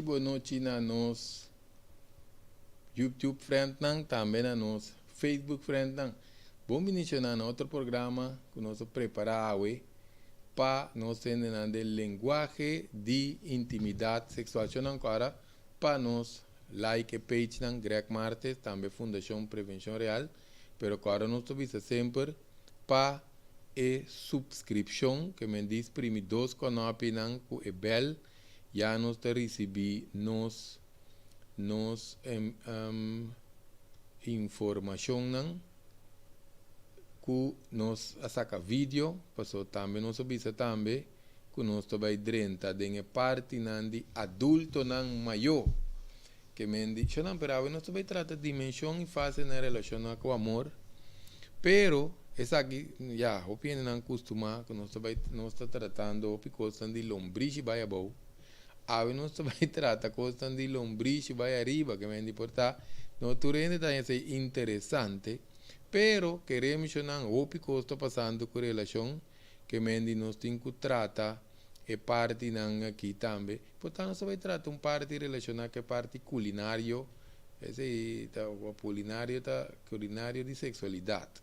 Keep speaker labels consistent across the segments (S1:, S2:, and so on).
S1: Boa noite na nos YouTube friend nang também na nos Facebook friend nang. Bom início na outro programa que nós preparamos para nós entender linguagem de intimidade sexual. Agora para nós like page nang Greg Martes também Fundação Prevenção Real, pero agora nós temos sempre para e subscrição que me diz primeiro dois canais nang ku e bell. Já nós recebi nos informação não que nós saca vídeo passou também nós observa também que nós também drenta de parte não de adulto não maior que me diz não pero nós também trata dimensão e fase na relação com o amor pero essa aqui já opinião não costuma que nós também nós está tratando porque de lombriz vai abau nós também trata coisa de lombriz vai arriba que me importa não turende tá interessante pero queremos não o que está passando com relação que me nós tem que trata e parte não aqui também portanto nós vai tratar parte relacionada com parte culinário esse tá o culinário de sexualidade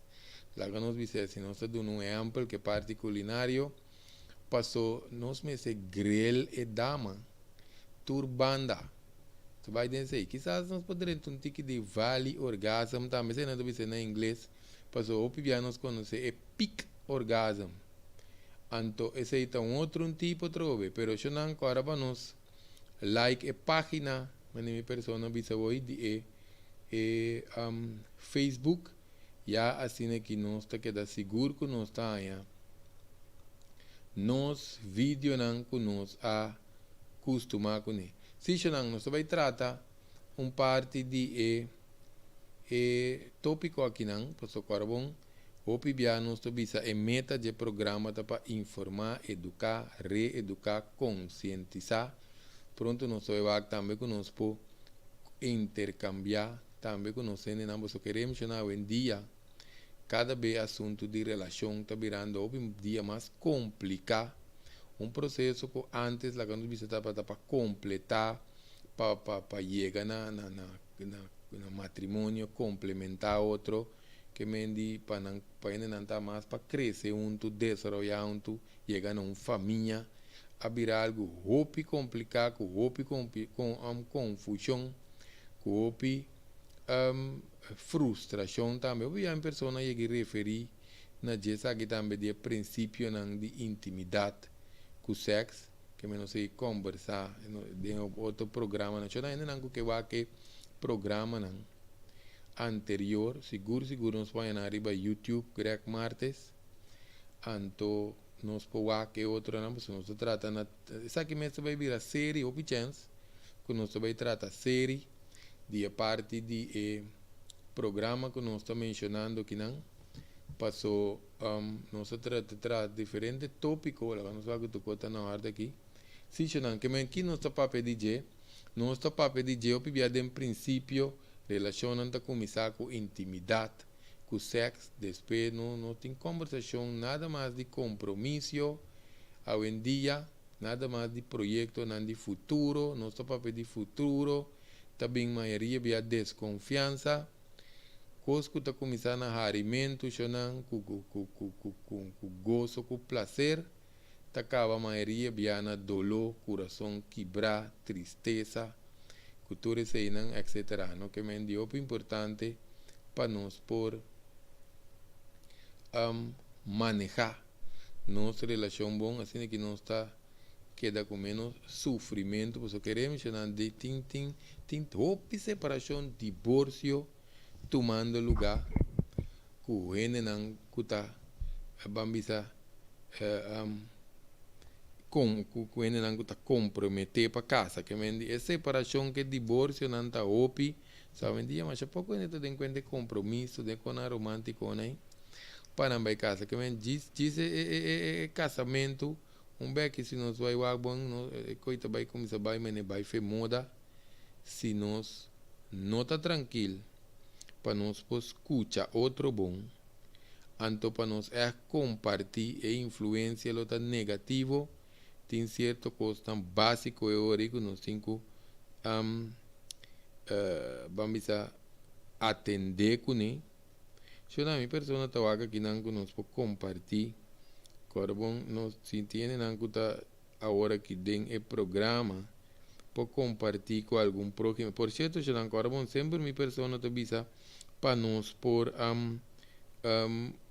S1: lá que nós dizemos nós está dando exemplo que parte culinário passou nós meses grill e dama turbanda. Tu vai dizer, quizás nós poderíamos ter um tipo de vale orgasmo, também se não deve na inglês, para o piano nós conhecer é peak orgasm. Então, esse é outro tipo de trove, pero eu não agora para nós like a página, minha pessoa bisa hoje de Facebook, já assim que nós está queda seguro que nós está aí. Nos vídeo não que nós costuma com ele. Se não, nós vai tratar parte de tópico aqui não, para o carbono, o piano nós bisa meta de programa para informar, educar, reeducar, conscientizar. Pronto nós vai também conosco intercambiar, também conosco nós queremos na hoje em dia. Cada vez assunto de relação está virando um dia mais complicado. Processo que antes la quando visita para completar para chegar na matrimônio complementar outro que mendi para não estar mais para crescer junto desenvolver junto chegar a uma família a virar algo hope complicado com confusão com frustração também eu a pessoa que referir na jesa que também de princípio de intimidade com o sexo, que eu não sei conversar, em outro programa, não ainda que vai que programa não anterior, seguro nós vamos arriba YouTube, Greg Martes, então nós podemos que outro não, nós trata na, essa aqui mesmo vai virar série, ou chance, que nós vai tratar série, de parte de programa que nós estamos mencionando aqui não, passou nós trata diferentes tópicos lá nós vamos tocar na hora aqui se não que aqui nós está para DJ nós está para DJ o piada em princípio relacionando começar com intimidade com sexo depois não tem conversação nada mais de compromisso hoje em dia nada mais de projeto nada de futuro nós está para de futuro também maioria via desconfiança Cosco está começando a harimento, com gozo, com prazer, está acaba a maioria biana dolor, coração quebrar, tristeza, cultura etc. No que me dio importante para nós por manejar nossa relação bom, assim que não está queda com menos sofrimento, porque queremos chamar de tin separação, divórcio tomando lugar que o não cuta bambisa quando não está comprometer para casa, que mendi é separação que divórcio não está opi, sabe dia, mas pouco ainda tem conta compromisso, de com a romântico, né? Para não vai casa, que mendi diz casamento, beque se nós vai o bom, coita vai começar vai, mas vai fer moda, se nós não está tranquilo, para nós escutar outro bom, então para nós é compartilhar a influência lo negativo, tem certo coisa básico e origo nos cinco vamos a atender com ele. Se a minha pessoa está aqui não nos pode compartilhar, agora bom nós se tiene não está agora que tem o programa pode compartilhar com algum próximo. Por certo, se não agora bom sempre minha pessoa está visa para nós por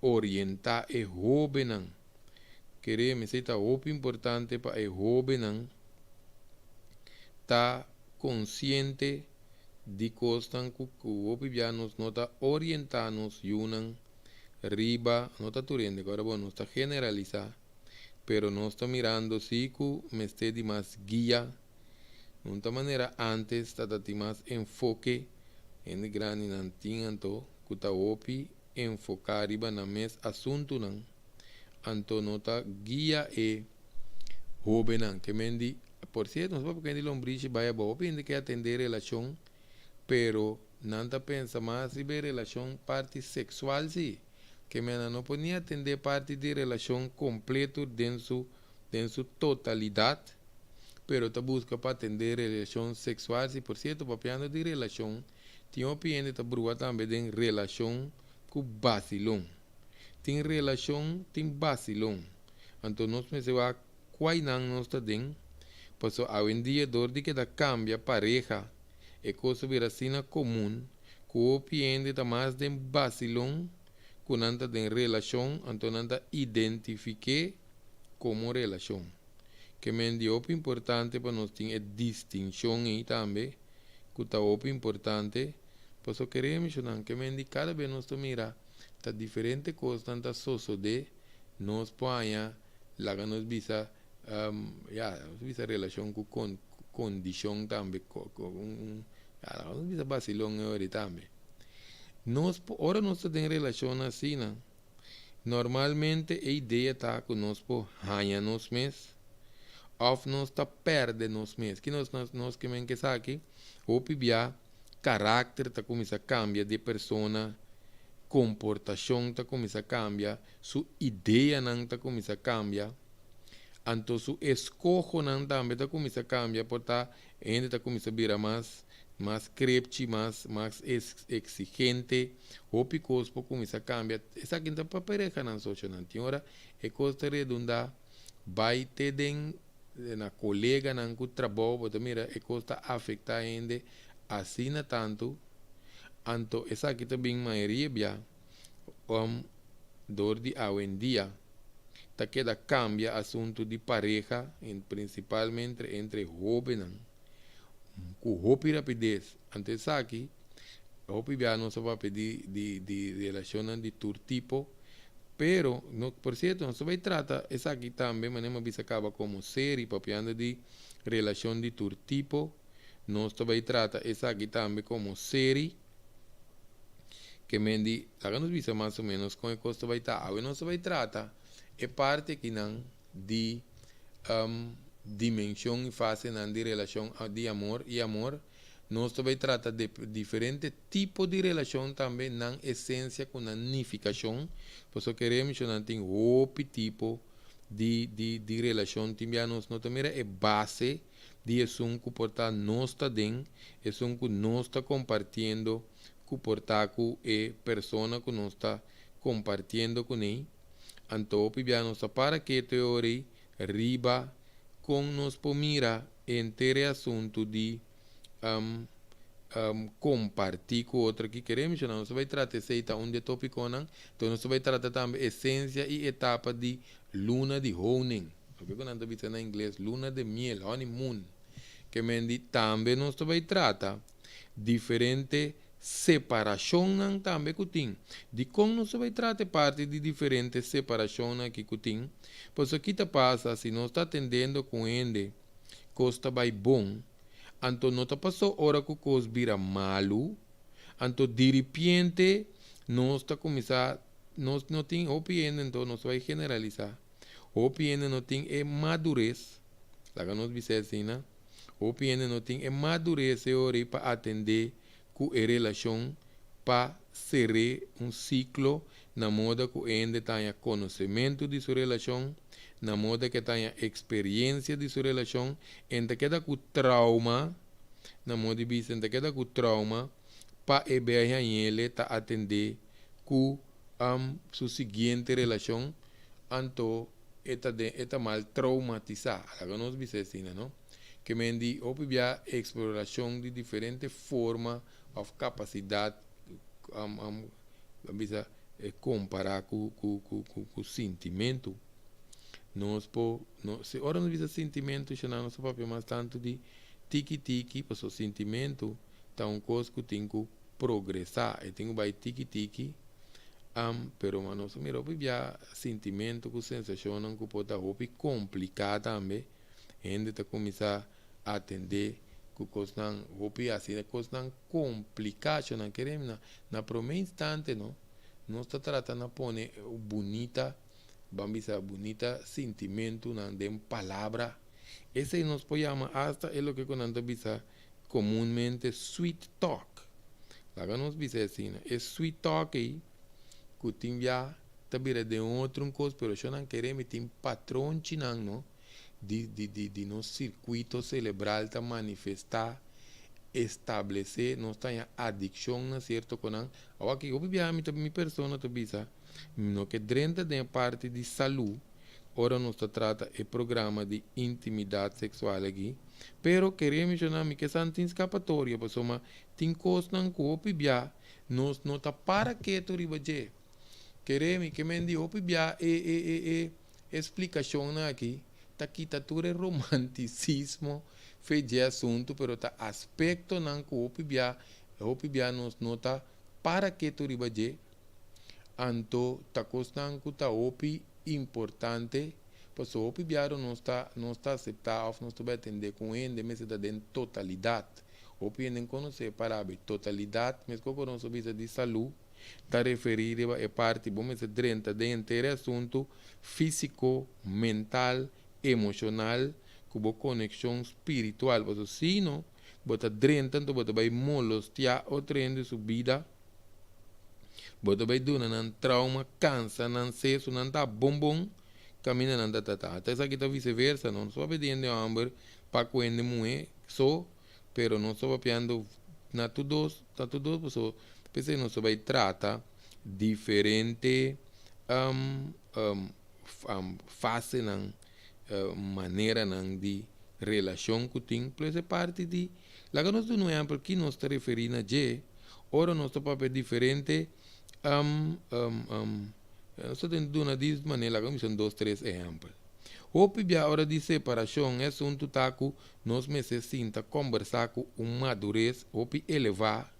S1: orientar e jovem. Queremos ser muito importante para o jovem estar consciente de coisas que o jovem nos está orientando yunan riba não está turendo agora bom não está generalizar pero não está mirando se que me esteja mais guia de uma maneira antes está de mais enfoque em grande nantinho que está opi enfocar riba na mes assunto não anto nota guia e jovem que mendi por cierto não porque ele lombriche vai a boa tem que atender relação pero nanta pensa mais se relação parte sexual sim que mena não podia atender parte de relação completo dentro sua totalidade pero ta busca para atender relação sexual sim por certo papiando de relação tinha o piende ta brua também de relação com vacilão tem relação, tem vacilão. Então, nós pensamos qual não nós está dentro. Porque hoje em dia, dor de que da cambia pareja, é coisa vir assim comum, que o piende está mais de vacilão, que não está em relação, então não está identifique como relação. Que me é importante para nós ter distinção aí também, que está importante, por isso queremos que me cada vez nós mira tá diferente coisa tanta soso de nós ponha lá que nos visa visa relação com condição também com nos visa vacilão agora também nós ora nós tem relação assim né? Normalmente a ideia tá que nós por ganhar nos mês ou nós tá perde nos mês que nós que men que sabe o pibia caráter tá começa a cambiar de persona comportação está começa a cambiar, sua ideia não está começa a cambiar, então sua escolha não também está começa a cambiar, porque ainda está começa a virar mais crepte, mais exigente, o picos para começar a cambiar, essa aqui está para pareja não só não tem hora, é coisa redonda, vai ter na colega não que trabalho, porque mira, é coisa afetar ainda, assim não tanto. Então, essa aqui também maioria bia dor de hoje em dia tá queda cambia assunto de pareja principalmente entre jovens com hopi rapidez antes aqui hopi bia não só vai pedir de relação de todo tipo pero no, por cierto não só vai tratar essa aqui também mas não bisa acaba como série papiando de relação de todo tipo não só vai tratar essa aqui também como série que mendi, lá nos visa mais ou menos com o custo vai estar. Agora não se vai tratar é parte que não de dimensão e fase não de relação de amor e amor. Nós vai tratar de diferentes tipos de relação também na essência com a unificação. Por isso queremos que não tem outro tipo de relação. Também nós não também é base de isso que portar nós está dentro, isso que nós está compartilhando comportar com a pessoa que nós está compartilhando com ele. Então, pibiano para que teoria riba com nos pomira entre assunto de compartilhar com outra que queremos, não se vai tratar seita onde tópico não, então não se vai tratar também essência e etapa de luna de honey, porque quando anda dizendo em inglês luna de miel, honeymoon, que me também não se vai tratar diferente separação não também que tem. De como nós vai tratar parte de diferentes separações que tem. Pois aqui te passa, se nós está atendendo com ele, costa vai bom, então não está passou hora que coisa vira malo, então de repente nós está começar, nós não tem opinião, então nós vai generalizar. Opinião não tem é madurez, lá que nós dizemos assim, né? Opinião não tem é madurez para atender com a relação para ser ciclo na moda que ainda tenha conhecimento de sua relação, na moda que tenha experiência de sua relação, ainda queda com trauma, na moda de ainda queda com trauma, para ele tá atender com sua seguinte relação, então eta mal traumatizar, agora nós dizemos assim, não? Que mendi opibia exploração de diferentes formas of capacidade bisa comparar com o sentimento. Nós se ora não visa sentimento, já não só papel mais tanto de tiki para o sentimento, tá coisa que tem que progressar, e tem que vai tiki pero mas nós mira opibia sentimento, com sensação não que pode ser complicado também. Ainda tá começar a atender com coisas não, assim, coisas não complicadas, não queremos na primeiro instante, não, nós está tratando de pôr bonita, vamos bonita sentimento, não tem palavra, esse aí nós podemos hasta é o que nós bisa comumente sweet talk, lá que nós bisa assim, né? É sweet talk aí, que tem já, também de outro coisa, pero eu não queremos tem patrão chinang, não? De nosso circuito cerebral tá manifestar, estabelecer, nós tem adicção, certo? Quando agora que eu minha pessoa tá bisa, não que dentro da parte de saúde, ora nós trata o programa de intimidade sexual aqui, pero queremos chamar que são escapatória, pessoal, tem coisas não que eu nós não tá para que tu ribaje, queremos que mendi eu explicação aqui. Quita tudo romanticismo fez de assunto, pero tá aspecto não que opibia nos nota para que tu ribaje, anto tá costan que tá opi importante, pois o opibia não está aceitar, não está atender com ele, mas está dentro totalidade. Opi não conhece para a totalidade, mas como não soube de saúde, está referido a parte, vamos dizer, dentro de assunto físico, mental, emocional, com conexão espiritual. Porque se não, você drenta, então você vai molestar o trem de sua vida, você vai dar um trauma, cansa, não cesso, não tá bom, caminha, não tá. Até isso aqui está vice-versa, não só obediente ao amor, para coende mulher, só, pero não só papiando, na todos, pessoas, pensei, não só vai tratar diferente fase, não, maneira de relação que tem, por é parte de lá que nós temos um exemplo que nós está referindo a G, ora nós papel diferente, nós temos uma de maneira, como são 2, 3 exemplos. O pibia hora de separação é um tutaco, nós necessitamos conversar com madurez, ou elevar,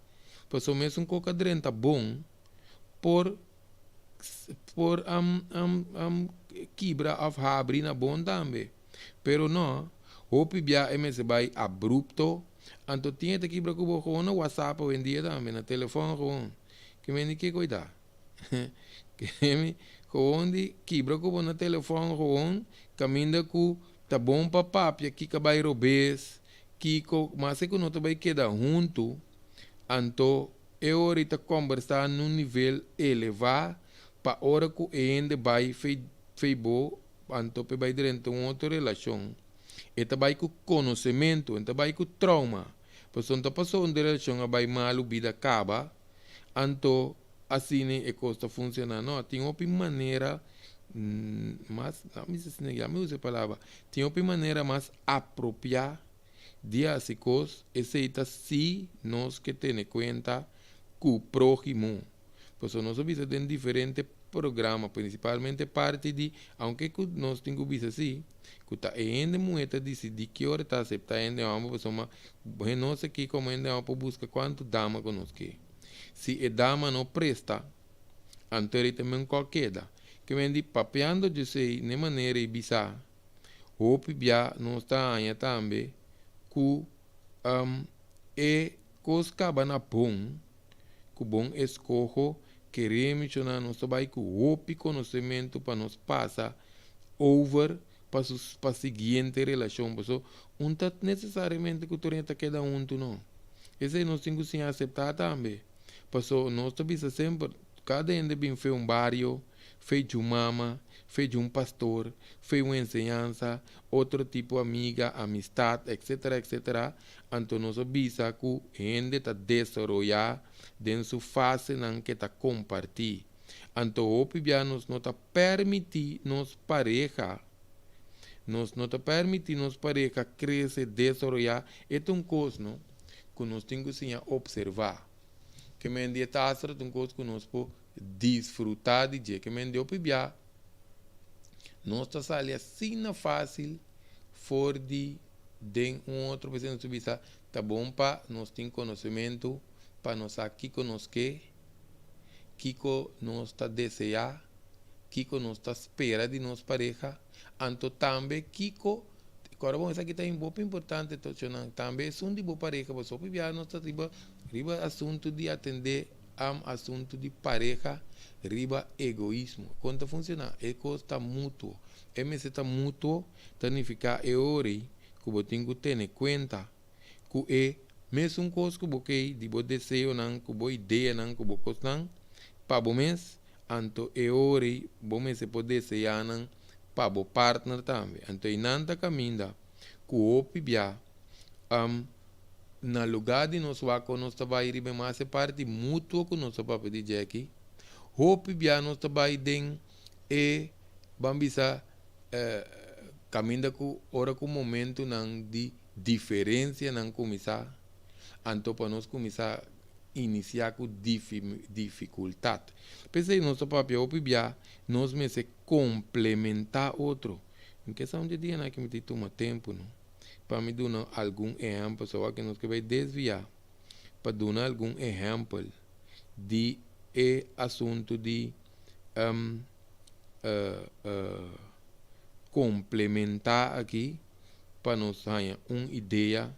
S1: pessoal mesmo um coca drenta bom, por quebra of habri na bom também. Pero não, o pibia é vai abrupto, anto tinha que quebra com o no WhatsApp vendia também, na telefone com que me que cuidar. Que me onde quebra com no telefone com caminha com tá bom papá, que vai robes, que mas é que não vai quedar junto, anto eu ahorita conversar num nível elevado, para hora que ainda vai feibo, anto vai dentro de outra relação. Eta vai com conhecimento, eta vai com trauma. Pois então passou uma relação, vai mal, vida acaba, anto assim é costa funcionar. Não, tem uma maneira, mas não me usa a palavra, tem uma maneira mais apropriada de as coisas, aceita se nós que tem em conta com o próximo. Pois nós vimos em diferentes programas, principalmente parte de, aunque nós temos visto assim, que está ainda muito decidir que hora está aceitando, vamos, não sei que como ainda vamos buscar quanto dama conosco. se a dama não presta, então ele também qualquer. Que vem de papeando de sei, de maneira bizarra. Hope bia não está aí também, que é coscaba na bom, que bom escorro, queremos na nossa vai que hope conhecimento para nos passar over para a seguinte relação. Porque não está necessariamente que tu renta cada um, tu não. Esse nós temos que aceitar também. Porque nós estamos sempre, cada um bem fez um barrio, fez de uma mama, fez de um pastor, fez uma ensinança, outro tipo de amiga, amistade, etc, etc. Então nós visa que o gente está desenvolvendo dentro sua fase que está compartilhando. Então o PIB nos não está permitir nos pareja, nos não está permitir nos pareja crescer, desenvolver. É uma coisa, não? Que nós temos que observar. Que me dia está uma coisa que nós podemos desfrutar de dia. Que me dia o PIB nós está saindo assim fácil for de outro pessoa nos visa tá bom para nós ter conhecimento para nós aqui conosco que nós está desejar que nós está espera de nós pareja então também que agora bom isso aqui está muito importante também é um de boa pareja mas só para nós está riba assunto de atender assunto de pareja riba egoísmo quando funciona é coisa mútuo ms está mútuo significa é hora que você tem que ter em conta que é mesmo coisa que você de bom desejo não que boa ideia não que boa coisa não para bom mês então é hora bom mês se pode desejar não para bom partner também então e nada caminha que o pibia na lugar de nós vaca nós trabalhar bem mais parte mútuo que nós para pedir aqui hope bia nós trabalhar den e bambisa caminha com hora com momento não de diferença não começar então para nós começar iniciar com dificuldade pensei nosso papel hope bia nós me se complementar outro em questão de dia não que me toma tempo não para me dar algum exemplo, só que nós que vai desviar para dar algum exemplo de assunto de complementar aqui para nós ter uma ideia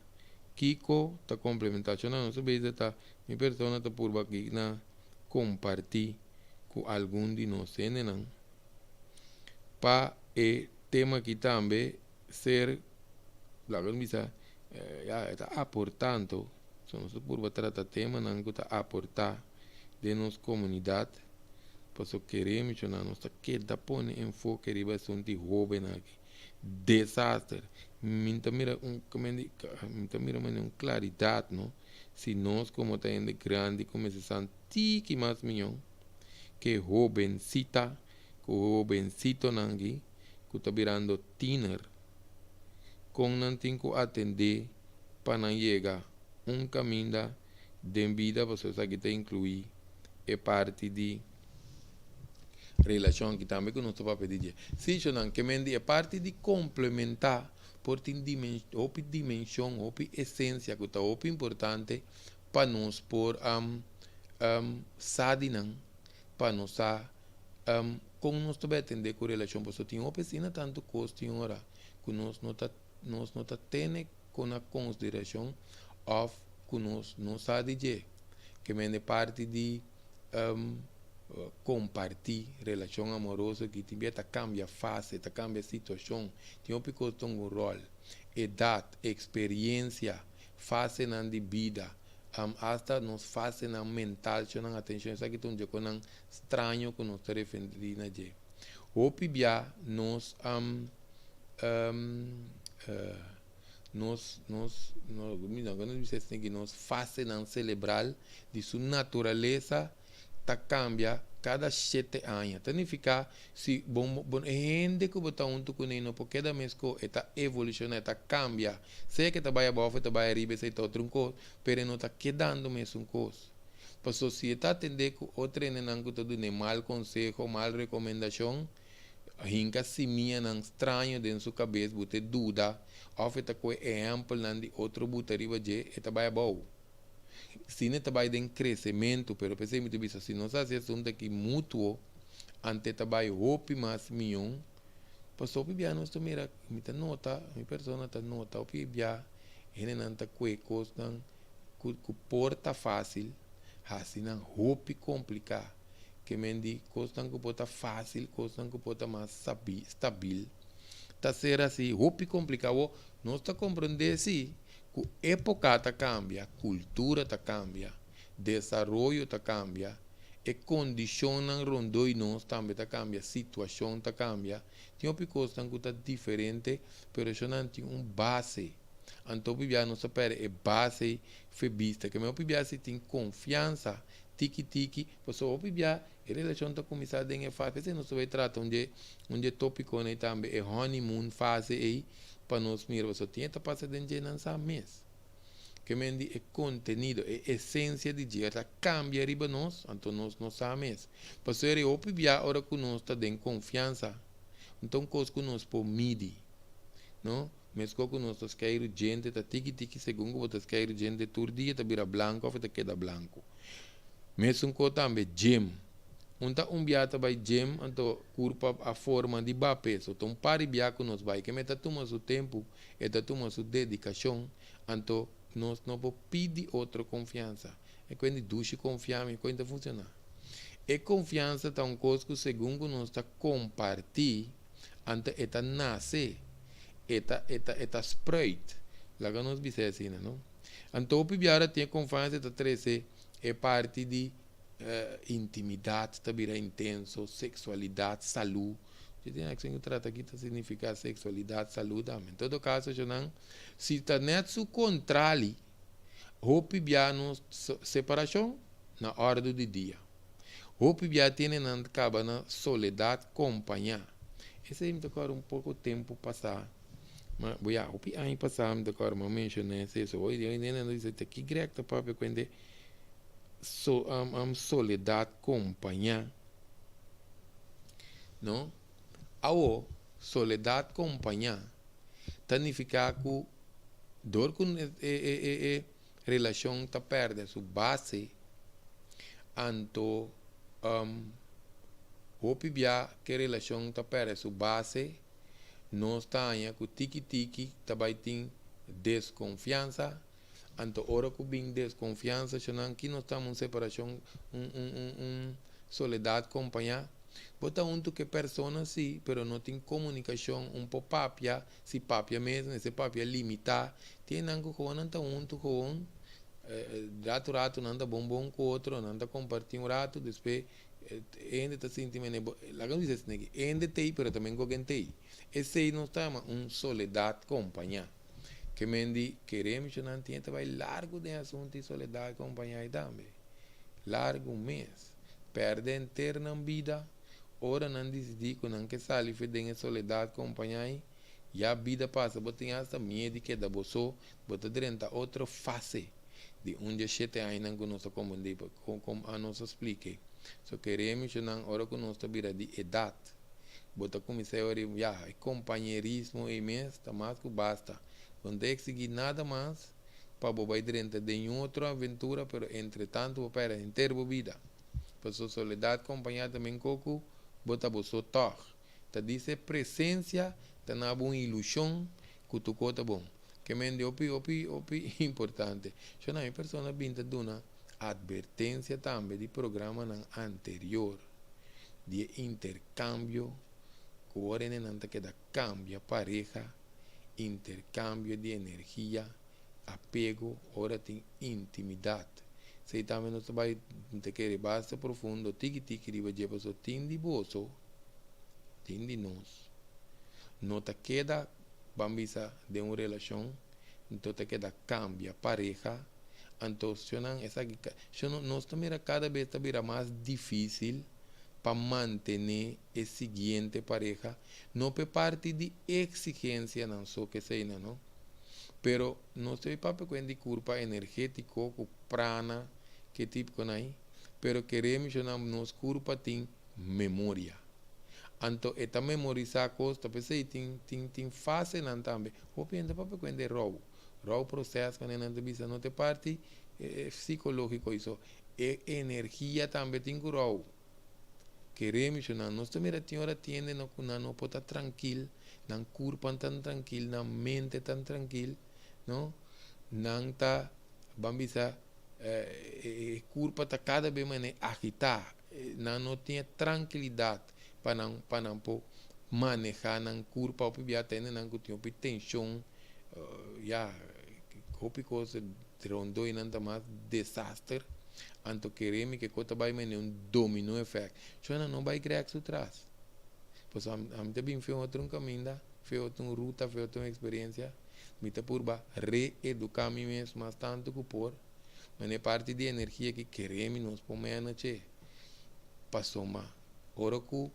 S1: que está complementar. Não sabia tá minha pessoa está por aqui na compartilhar com algum de nós, não? Para o tema aqui também ser la misa ya está aportando nós por tratar tema não está aportar de nossa comunidade porque queremos que nós queda põe enfoque riba assunto jovem aqui desastre minta mira uma claridade não se nós como tá indo grande começar que mais milhão que jovencita que jovencito nangi que está virando teenager com não tem que atender para não chegar caminho de vida você sabe que incluir é parte de relação que também que nós estamos pedindo se não que é parte de complementar por ter dimensão ou essência que está importante para nós por sadinan para nós como nós estamos atender com relação porque tem uma piscina tanto custo em hora que nós não está tendo com a consideração of que nós não sabe de que é parte de compartilhar relação amorosa que tem que cambia fase, cambia situação, tem um rol, idade, experiência, fase na de vida, hasta nos fase na mental, na atenção, isso aqui tem um estranho que nós está referindo na je. O pibia nos nos fazem celebrar de sua natureza tá cambia cada 7 anos. Significa se bom gente que botar com ele porque cada mês que está evolucionando, está cambia. Sei que está vai abaixo, está vai arriba, sei outro coisa, pero não está quedando mesmo coisa. Para a sociedade atender que o treinamento está dando mal conselho, mal recomendação, hinca se minha não estranho dentro da sua cabeça, botar dúvida, ou está com exemplo de outro botar riba de está vai abaixo. Cine trabalha em crescimento, pero pensei muito bem, se nós fazemos um daqui mútuo, ante trabalho hopi mais milhão, passou o bia nós mira, me tá nota, minha pessoa tá nota, o bia, ele não tá cuecos, não, com porta fácil, assim não hopi complicar, que mendi, costan que porta fácil, costan que porta mais stabil, tá ser assim, hopi complicado, nós tá compreender assim. A época ta cambia, cultura ta cambia, desenvolvimento ta cambia, e condições rondoi nós também ta cambia, situação ta cambia. Tem uma coisa que tá diferente, pero isso não tem base. Então, bibia não se perde base febista, que meu bibia se tem confiança, tiki, pessoal bibia a relação ta começar a fase, porque não se vai tratar onde tópico né também é honeymoon fase aí. Para nós mirar, você tinha que passar dentro de mês. Que mendi é conteúdo, é essência de dia, cambia riba nós, então nós não sabemos. Para ser eu pibia hora que nós está dando confiança, então coisa que nós por medir, não? Mesmo que nós está cair gente, tá tiki segundo você está cair gente todo dia, tá vira branco, ou tá queda branco. Mesmo que também gym. Unta biata vai gym, então curpa a forma de ba peso. Então pare biaco nos vai que meta toma o tempo, e toma sua dedicação, então nós não podemos pedir outra confiança. É quando duche confiar e quando funcionar. E confiança tá um coisa que segundo nós está compartilhar, então eta nasce, eta spread. Lá que nós dizemos assim, não? Então o biara tem confiança eta trece é parte de intimidade, também é intenso, sexualidade, saúde. A gente tem que tratar aqui significa sexualidade, saúde. Em todo caso, se está nesse controle, hope biano separação na hora do dia. Hope bia tem na acaba na soledade companhia. Esse é um pouco tempo passar. Mas hope aí passar me decora uma mencionei isso. Hoje ainda não diz que grego para quando soledade companhia, não? A soledade companhia significa que dor com relação ta perde sua base, anto hope bia que relação ta perde sua base, não está aí com tiki também tem desconfiança. Anto ora que bem desconfiança, que nós estamos em separação, soledade companhia. Bota que pessoa sim, pero não tem comunicação, pouco papia, se papia mesmo, esse papia limitar. Tem algo que não está com rato, não está bom com outro, não está compartilhando rato, depois ainda está sentindo, lá que diz assim, ainda tem, pero também alguém tem. Esse aí não está soledade companhia. Que mendi queremos não tinha vai largo de assunto de soledade companhia também largo mês perde inteira na vida ora não decidi que não que sali fedem soledade companhia e a vida passa botem essa medo que da bolso bota dentro outra fase de onde chete ainda que nós comandei como a nós explique só queremos não ora que nós vira de idade bota começar a olhar companheirismo e mês tá mais que basta. Não tem que seguir nada mais para bobar dentro de outra aventura, mas entretanto, para inteira vida. Para sua soledade acompanhada também coco, bota você toque. Tá diz presença, tá na boa ilusão, que tu conta bom. Que mende opi importante. Já na pessoa binta duna advertência também de programa anterior de intercâmbio, que agora não tá que da cambia pareja. Intercâmbio de energia, apego, ora tem intimidade. Se também nós vai ter que basta profundo, tiki riba de pessoa tem de bolso, tem de nós. Não te queda bambisa de uma relação, então te queda cambia pareja, então nós também cada vez está mais difícil para manter a seguinte pareja, não por parte de exigência, não só que seja, não. Pero não sei para quando culpa energético, com prana, que tipo que aí, pero queremos nos culpa tem memória. Então, esta memorizar costa, pensei tem fase não também. Ou pensa para quando é roubo processo quando não te bisa não te parte psicológico isso. E energia também tem curau. Queremos não, nós também a tiende não pode estar tranquilo, não corpo tão tranquilo, não mente tão tranquilo, não, não tá, vamos dizer, corpo está cada vez mais agitado, não tem tranquilidade para não manejar não corpo, porque já tem não tem tensão, já, qualquer coisa rondou e não tá mais desastre. Anto queremos que coisa vai ter domino effect. Então não vai criar isso atrás. Pois a mim também foi outro caminho, foi outra ruta, foi outra experiência. Me tá por reeducar mim mesmo, mas tanto que por, mas é parte de energia que queremos nos pomar na che. Passou mais. Ora que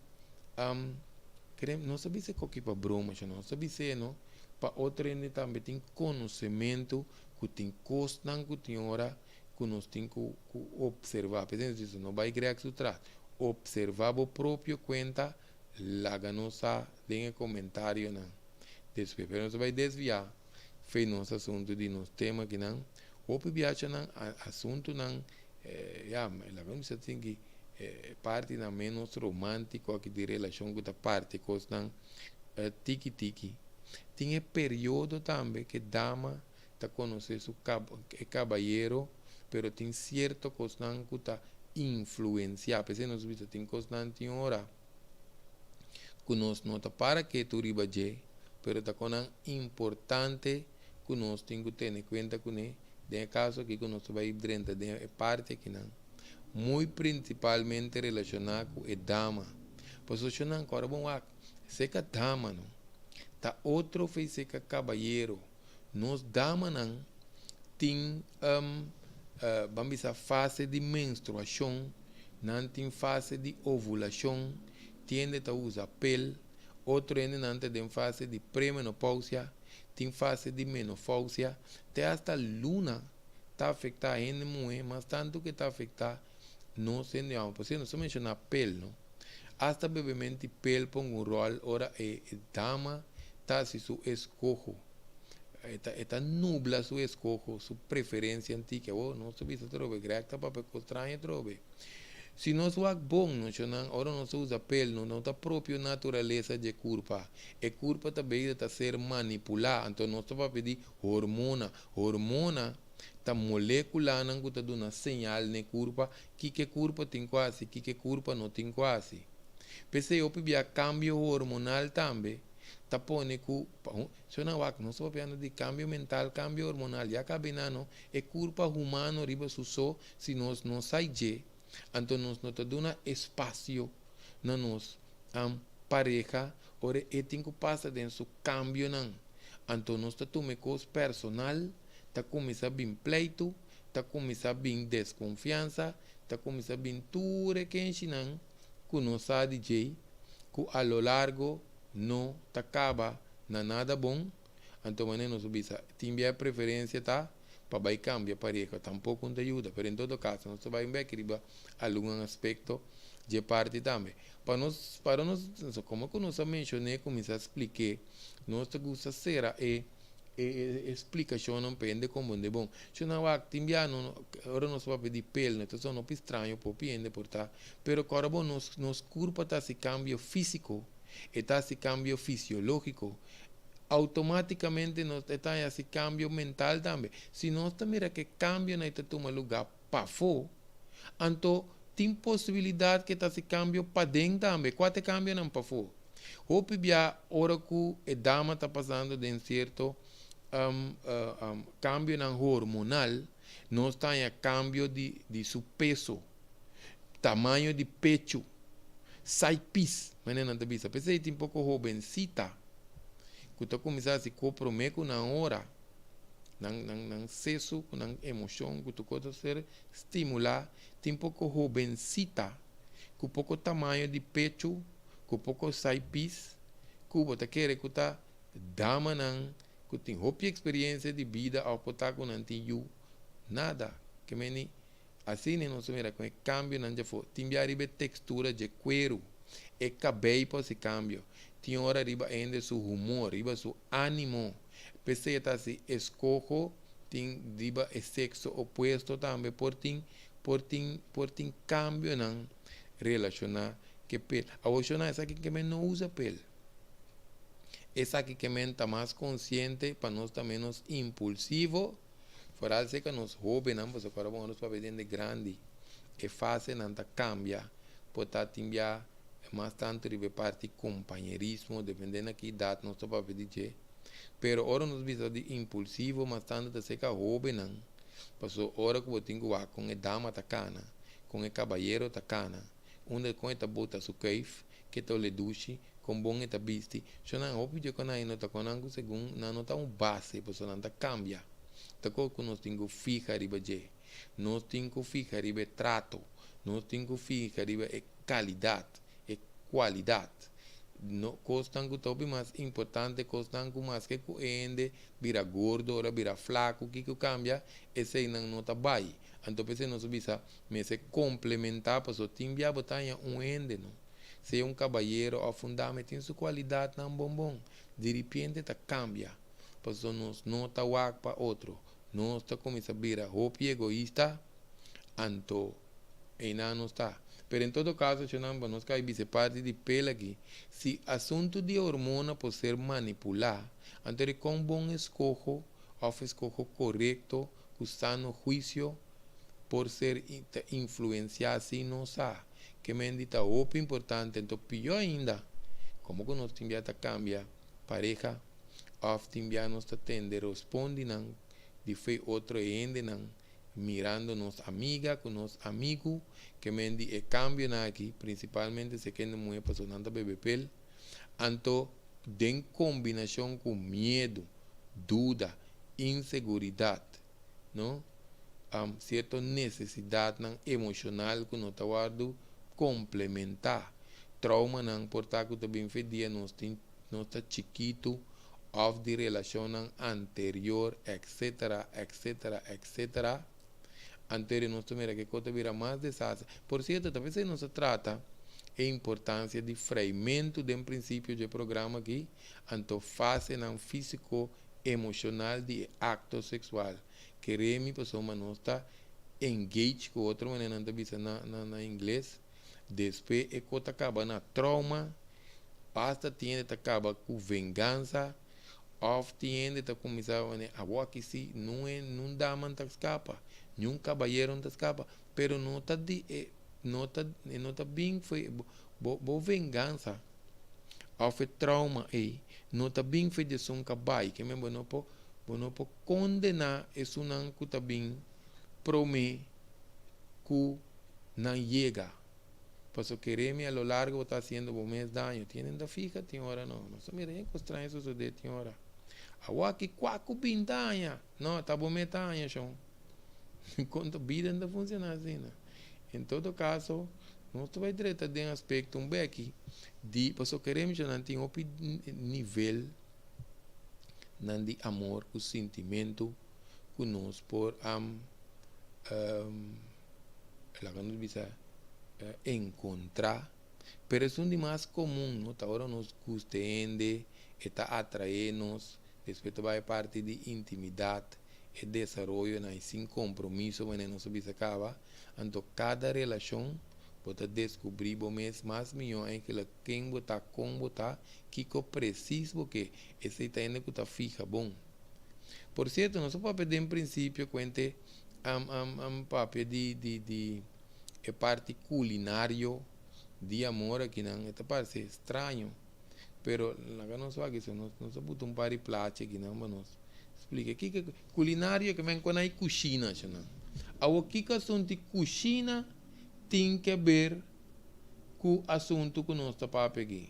S1: queremos, não sabia se qualquer para broma, não sabia se não, para outra ainda também tem conhecimento que tem costa, que tem hora que nós temos que observar. Por exemplo, não vai criar que se trata. Observar o próprio conta, lá nossa tem comentário não. Depois, mas vai desviar. Fez nosso assunto de nosso tema que não. Ou viaja não, assunto não. Lá vamos dizer que parte não menos romântico aqui de relação com a parte coisa não. Tiki-tiki. Tem período também que dama está conhecendo o caballeiro, pero tem certo constante que está influenciado. Porque nós vimos tem constante em hora que nós nota para que tu riba je, pero está com importante que nós temos que ter em conta que né, de caso que nós vai dentro de parte que não, muito principalmente relacionado com a dama. Pois isso não agora bom se que dama não, tá outro fez se que caballeiro, nós dama não tem vamos dizer, fase de menstruação, não tem fase de ovulação, tende a usar pele, outro ainda não tem fase de pré-menopausia, tem fase de menopausia, até hasta luna está afetada ainda muito, mas tanto que está afetada, não se não, porque não se menciona pele, não? Hasta bebemente pele põe um rol, ora dama está se su escojo. Esta nubla su escojo, su preferência antiga, não se visa trove, greta para estranha trove. Se nós o bom, não, ora não se usa pele, não está própria natureza de culpa. E culpa também está ser manipulada, então nós estamos pedir hormona. Hormona está molecular, não está dando uma señal de culpa, que culpa tem quase, que culpa não tem quase. Pensei, eu pedi cambio hormonal também. Tapone que se não estou falando de cambio mental, cambio hormonal, já cabinano é culpa humana riba suso se nós não saímos, então nós não damos espaço na nossa pareja, ora é tem que passar dentro cambio não, então nós tomamos coisa personal, tá começa a vir pleito, tá começa a vir desconfiança, tá começa a vir tudo que ensinam que nós sabe que a lo largo não acaba na nada bom, então não subisa. Tem a preferência tá para vai cambiar pareja, tampouco não te ajuda, mas em todo caso nós vai ver que algum aspecto de parte também. Para nós, como que nós mencionei, como eu expliquei, nós gosta ser explicação não pende como de bom. Se não há timbiano, agora nós vamos pedir pele, então não é estranho por pende por tá, pero agora bom nos curva tá esse cambio físico. Está esse cambio fisiológico, automaticamente nós está esse cambio mental também. Se nós também que cambio não está toma lugar para fora, então tem possibilidade que esse cambio para dentro também. Quatro cambio não para fora. Ou pibia hora que a dama está passando de um certo cambio não hormonal, nós está em cambio de seu peso, tamanho de pecho. Sai pis, mas não te bisa. Pensei que um pouco jovencita, que tu começar a se comprometer na hora, não senso, não emoção, que tu pode ser estimular, tem um pouco jovencita, com pouco tamanho de pecho, com pouco sai pis, que você quer que tu dama não, que tem outra experiência de vida, ao potar com não tem nada, que meni assim não se mira com o cambio não já foi. Tem a textura de cuero, e cabelo para esse cambio. Tem hora riba ainda seu humor, riba seu ânimo. Pensei que se escojo tem diba é sexo oposto também por tem cambio não relacionar que pel a oceana essa aqui que não usa pel essa aqui que está mais consciente para nós estar menos impulsivo fora se que nos jovens não você agora vamos para ver de grande é fácil não tá cambia pode timbia mais tanto de parte companheirismo dependendo da que idade nós estamos para ver pero ora nos visa de impulsivo mas tanto da seca jovem não passou hora que eu tenho com a dama tacana com o cabalheiro tacana onde com esta bota su cave que to le duche com bom esta bisti so não óbvio que não tá com algo segundo não tá base por não tá cambia tá com nós tenho fica riba je nós tenho fica riba trato nós tenho fica riba qualidade qualidade no costan que tobi mais importante costan que mais que ende vira gordo ora vira flaco que cambia esse não tá bem então pense nós bisa me se complementar para so timbia botanha ende não se um cabalheiro a fundamento tem sua qualidade não bom de repente tá cambia para so nós não tá wak para outro nós tá começa vira roupa egoísta anto e não está. Pero em todo caso, nós que vice parte de pele aqui, se assunto de hormona pode ser manipular, então com bom escojo, ou escojo correto, usando juízo, por ser influenciado assim não sabe, que me dita o importante, então pior ainda, como que nós temos que cambiar pareja, ou temos que tender responde não, de fe outro ende não, mirando nos amiga com nos amigos que mendi e cambio aqui principalmente se que não é passando bebê pel anto den combinação com medo dúvida inseguridade não certa necessidade não emocional que não tá guardo complementar trauma não portar que também fedia nós tá chiquito of de relação anterior etc anterior nós tomamos que coisa vira mais desastre. Por certo, talvez não se trata a importância de freimento de princípio de programa aqui, então fase não físico emocional de acto sexual. Queremos pessoa não está engage com outra maneira não está na inglês. Depois é que acaba na trauma, basta tiende acaba com vingança, ou tiende a começar a walk se não dá manta escapa. Nenhum cabalheiro não escapa, pero não está bem foi boa vingança, ou foi trauma aí, não está bem foi de som cabai, que mesmo não pode condenar isso não que está bem promete que não chega, porque queremos a lo largo está fazendo bom mês daño, tienen da fica tem hora não se mira é que estranho isso sucede tem hora, agora que quaco bintanha, não está bom mês daño chão enquanto a vida não funciona assim, né? Em todo caso, nós vai direto de um aspecto aqui de pessoa queremos já não tem nível não de amor, o sentimento que nós por encontrar, pero é um de mais comum, não? Agora nos custa está atraendo-nos, depois vai parte de intimidade e desenvolvimento sem compromisso quando não se acaba então cada relação pode descobrir o mês mais melhor em que quem botar com botar que precisa porque esse está indo que está fica bom por certo não só para pedir em princípio quente papel de parte culinário de amor aqui não esta parte estranho pero lá não só aqui não só botar par de plato aqui não mas explica que culinário que vem com a cozinha, o que assunto de cozinha tem que ver com o assunto que nós estamos a pegar.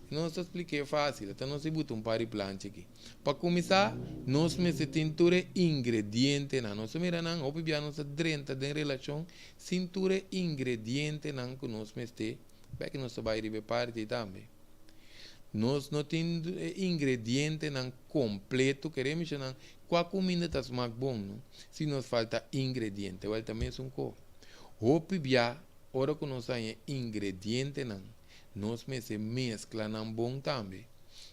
S1: Nós expliquei fácil, então nós botamos par de plancha aqui. Para começar, nós tintura ingrediente na nós mira não, obviamente nós drenta de relação cintura ingrediente não que nós meste, para que nós vai ribe parte também. Nós não temos ingrediente não completo, queremos não qual comida está mais bom, não? Se nos falta ingrediente, igual também é um co. Hope bia, ora que nós temos ingrediente não, nós mescla não bom também.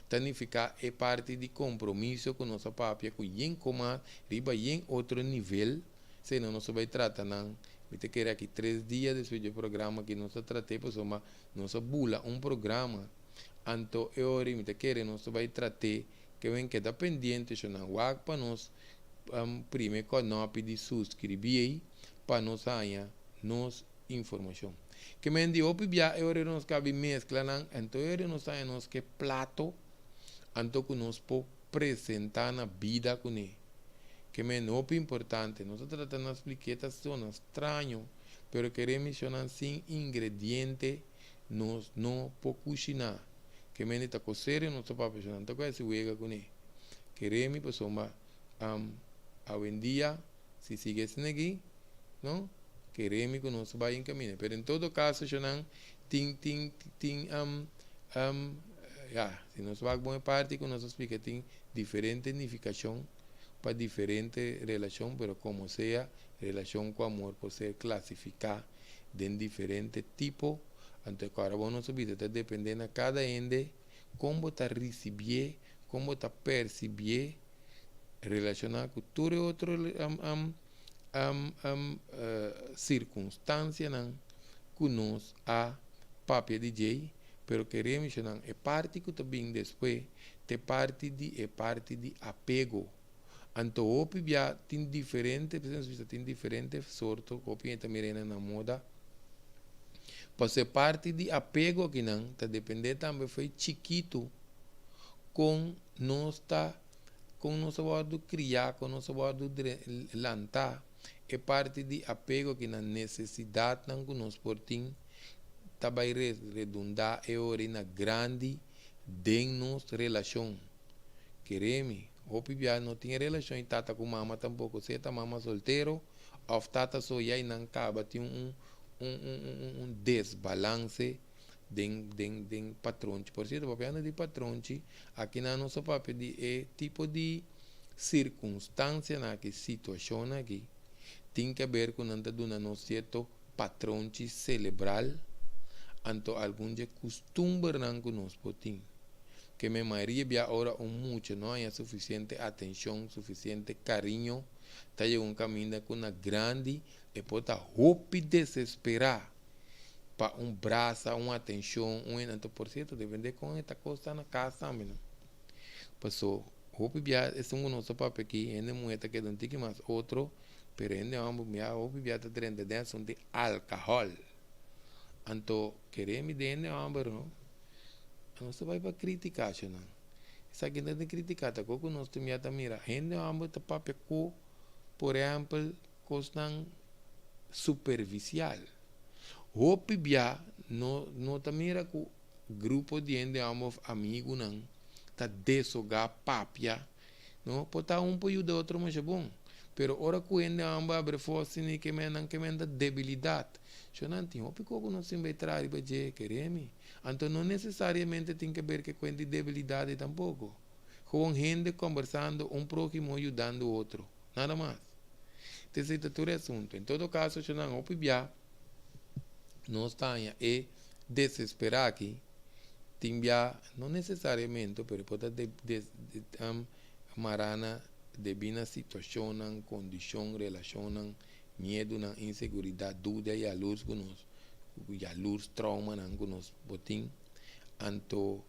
S1: significa é parte de compromisso com nossa papia, com yen coma, riba yen outro nível, se não nós vai tratar não, me te querer aqui 3 dias depois do programa que nós tratei, pois uma nossa bula programa, anto eu me te querer nós vai tratar que vem que tá pendiente, se não wag para nós primeiro que nós pedir subscrever para nós ganhar nos informação. Que me di opi bia eu nos cabe mescla nan, então eu nos sai nos que plato anto que nos po apresentar na vida com ele. Que me no importante, nós tratamos as pliquetas são estranho, pero queremos mencionar sem ingrediente nos não po cozinhar. Que me está cozer nos pa pessoa, então que se juega com ele. Queremos pessoa hoje em dia se sigue assim aqui, não? Queremos que nós vai em caminho. Mas em todo caso, se nós vamos boa parte que nós explica tem diferente significação para diferente relação, pero como seja, relação com amor pode ser classificar de diferente tipo. Então, agora vamos subir, está dependendo de cada ende, como está receber, como está perceber, relacionar com todo outro circunstância que nós a papel DJ, pero queremos não é parte que também depois é parte de apego. Então hoje já tem diferente, tem diferente sorte, hoje também na moda. Para ser parte de apego que não, está depender também foi chiquito com nós com nosso modo criar, com nosso modo lançar, é parte de apego que na necessidade não que nós portim vai redundar é hora na grande de nossa relação. Queremos, hoje não tem relação e tata com mama tampouco, se tá mama solteiro, ou tata só e aí não acaba, tem um desbalance de patrão. Por isso, o papel de patrão, aqui na nossa papel é tipo de circunstância, na que situação aqui, tem que ver com nada do nosso certo patrão cerebral, anto algum de costume não que nós podemos. Que me maioria via ora muito, não há suficiente atenção, suficiente carinho, está chegando um caminho com uma grande e pode roupa desesperar para braço, uma atenção, então por certo depende com esta coisa na casa também. Passou, roupa via esse nosso papel aqui, ainda muito que não tem mais outro, pero ainda vamos via roupa via está dentro de álcool. Então queremos de ainda vamos não. Não se vai para criticar, não. Isso aqui não é de criticar, tá? Como nós temos a mira, ainda vamos para papel com, por exemplo, coisa superficial. Hope bia no tamira ku grupo de ende amigo não tá desogar papia não pode po de outro mas é bom pero ora ku ende abre força ni que menda debilidade eu não tenho hope como não se vai trair para je queremos então não necessariamente tem que ver que com debilidade tampouco com gente conversando próximo ajudando o outro nada mais esse é todo assunto em todo caso eu não hope bia não está é desesperar aqui, timbia não necessariamente, mas pode marana devina situação, condição, relação, medo, insegurança, dúvida e a luz conosco, e a luz trauma conosco, botim, anto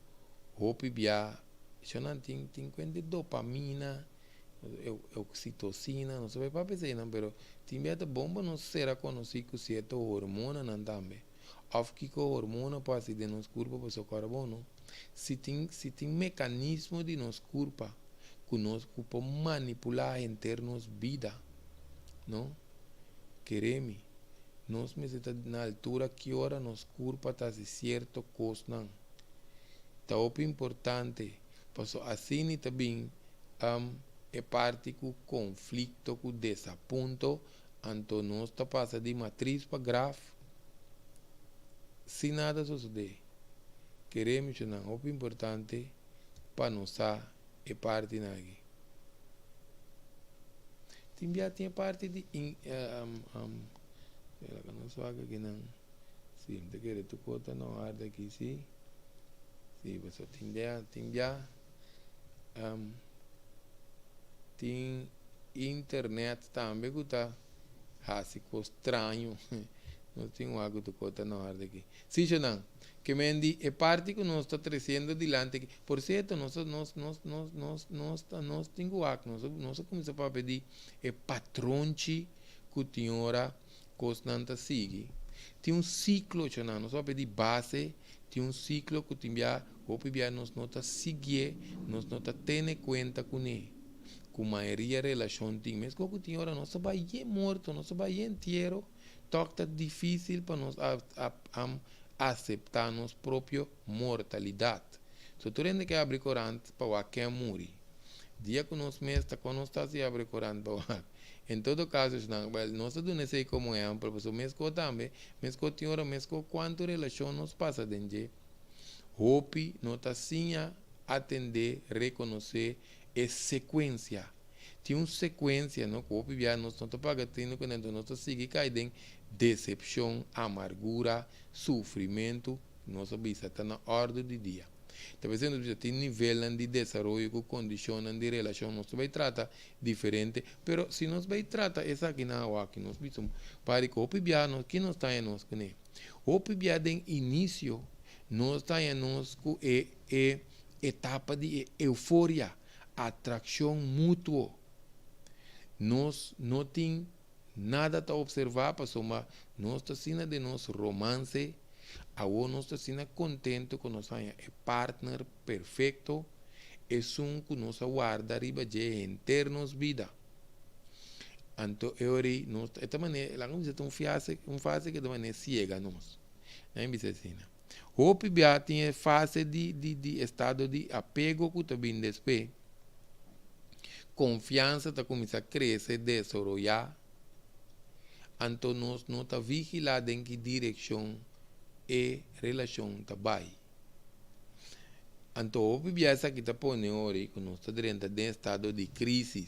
S1: hope bia, eu não tem quente dopamina, oxitocina, não sei para pensar, não, mas timbia de bomba não será conhecido com certo hormona não também. Afki que o hormona passa de nos corpo para o carbono. Se tem mecanismo de nos corpo que nós podemos manipular internos vida, não? Queremos, nós necessitamos na altura que hora nos corpo está de certo coisa não. Tá o importante, porque assim também é parte do conflito, do desaponto, então nós está passa de matriz para grave, se nada suceder. Queremos não, o importante para nós é parte aqui. Tem parte de não só aqui não, sim, te quer tu conta não ar daqui sim, sim, pessoal, timbia, um, tem internet também que tá ficou estranho. Não tem algo de conta na hora aqui. Sim, não. Que mendi é parte que nós está crescendo adiante. Por certo, nós temos algo. Nós começamos a pedir é patrão que tem hora constante sigue. Tem ciclo, não. Nós vamos pedir base. Tem ciclo que tem que nós não está seguir, nós não está tendo conta com ele. Com a maioria relação tem. Mas que tem hora nós vai morto, nós vai inteiro. Toca difícil para nós aceitar nossa própria mortalidade. Se tu rende que abre corante para quem morre, dia que nós mesmos quando nós está se abre corante para em todo caso nós não sei como é um professor mesmo também mesmo tem hora mesmo quanto relação nos passa dentro hope nós está sim atender reconhecer e sequência tem uma sequência não que hope já nós não está pagando quando nós está seguir caindo decepção, amargura, sofrimento, nossa vida está na ordem do dia. Talvez nós tem nível de desenvolvimento que condiciona de relação, nós vai tratar diferente, mas se nós vai tratar essa aqui na hora que nós precisamos, para que o pibiano que nós está em nós com ele, o pibiano em início, nós está em nós com etapa de euforia, atração mútua, nós não tem nada a observar para somar nossa cena de nosso romance, a nossa cena contente com nossa partner perfeito, é que nós guarda riba de internos vida. Então, esta maneira, lá vamos dizer uma fase que de maneira cega nós, não é assim. O PBA tem fase de estado de apego que também depois, confiança está começar a crescer, desenvolver. Então, nós não estamos vigilados em que direção e relação está vai. Então, o PBS aqui está pondo hoje que nós estamos dentro de estado de crise.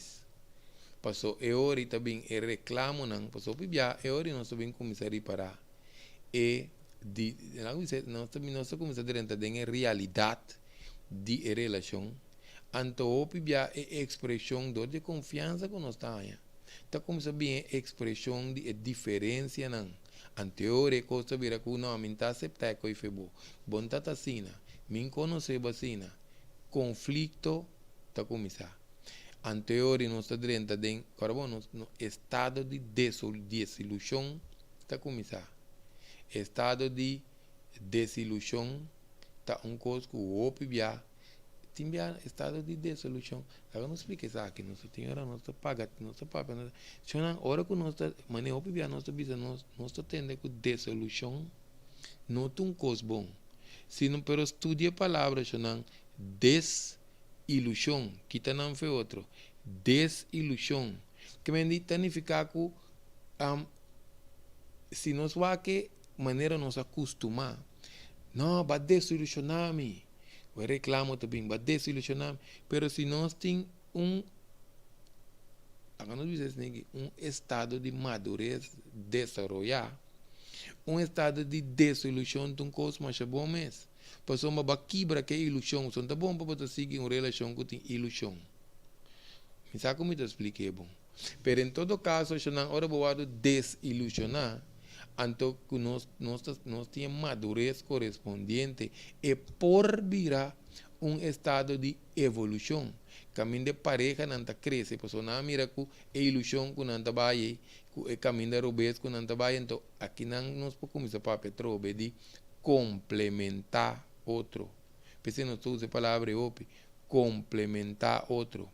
S1: Passou hoje também é reclamo, não. Passou o PBS hoje nós também começamos a reparar. E nós começamos a dentro de realidade de relação. Então, o PBS é expressão de confiança que nós estamos. Está como bem a expressão de diferença não anterior coisa vira que não me está aceitar que foi bom bom tá assim me conhecer vacina conflito está começar anterior não está dentro de carbono no estado de desilusão está começar estado de desilusão está coisa que o opibia tinha estado de desilusão. Agora não explica isso aqui, nós tem hora nós paga, nós paga, se na hora que nós maneira o bia nós bisa nós tende com desilusão, não tem coisa bom. Se não pero estudia a palavra, chamam desilusão, que tá não foi outro, desilusão, que me diz significa que se nós vai que maneira nós acostumar, não, vai desilusionar-me. Eu reclamo também, vai desilusionar, mas se nós temos um estado de madurez desenvolver, um estado de desilusão de coisa mais bom mesmo. Passou uma quebra que é ilusão, só tá bom para você seguir uma relação que tem ilusão. Me sabe como eu expliquei bom? Mas em todo caso, se não hora boa desilusionar, então nós temos madurez correspondiente e por virar um estado de evolução. Caminho de pareja não está crescendo, porque não mira que a ilusão que não está vai, que o caminho de robês que não está vai, então aqui não nós podemos começar para petróleo de complementar outro. Pensei nós usamos a palavra complementar outro.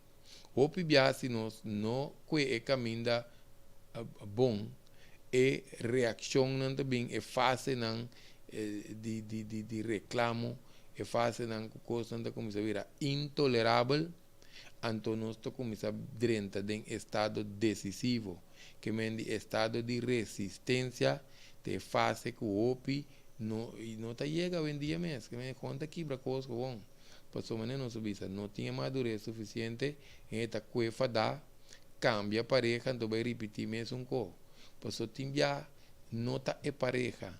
S1: Opi se nós não que é caminho bom e reação não também é fácil não de reclamo é fácil não coisa não começa a virar intolerável então nós começa a dentro de estado decisivo que mende estado de resistência de fase que o opi não tá chega um dia mesmo que me conta aqui para coisa bom passou maneira não tinha madurez suficiente em esta cuefa da cambia a pareja então vai repetir mesmo um pouco. Passou timbia nota é pareja,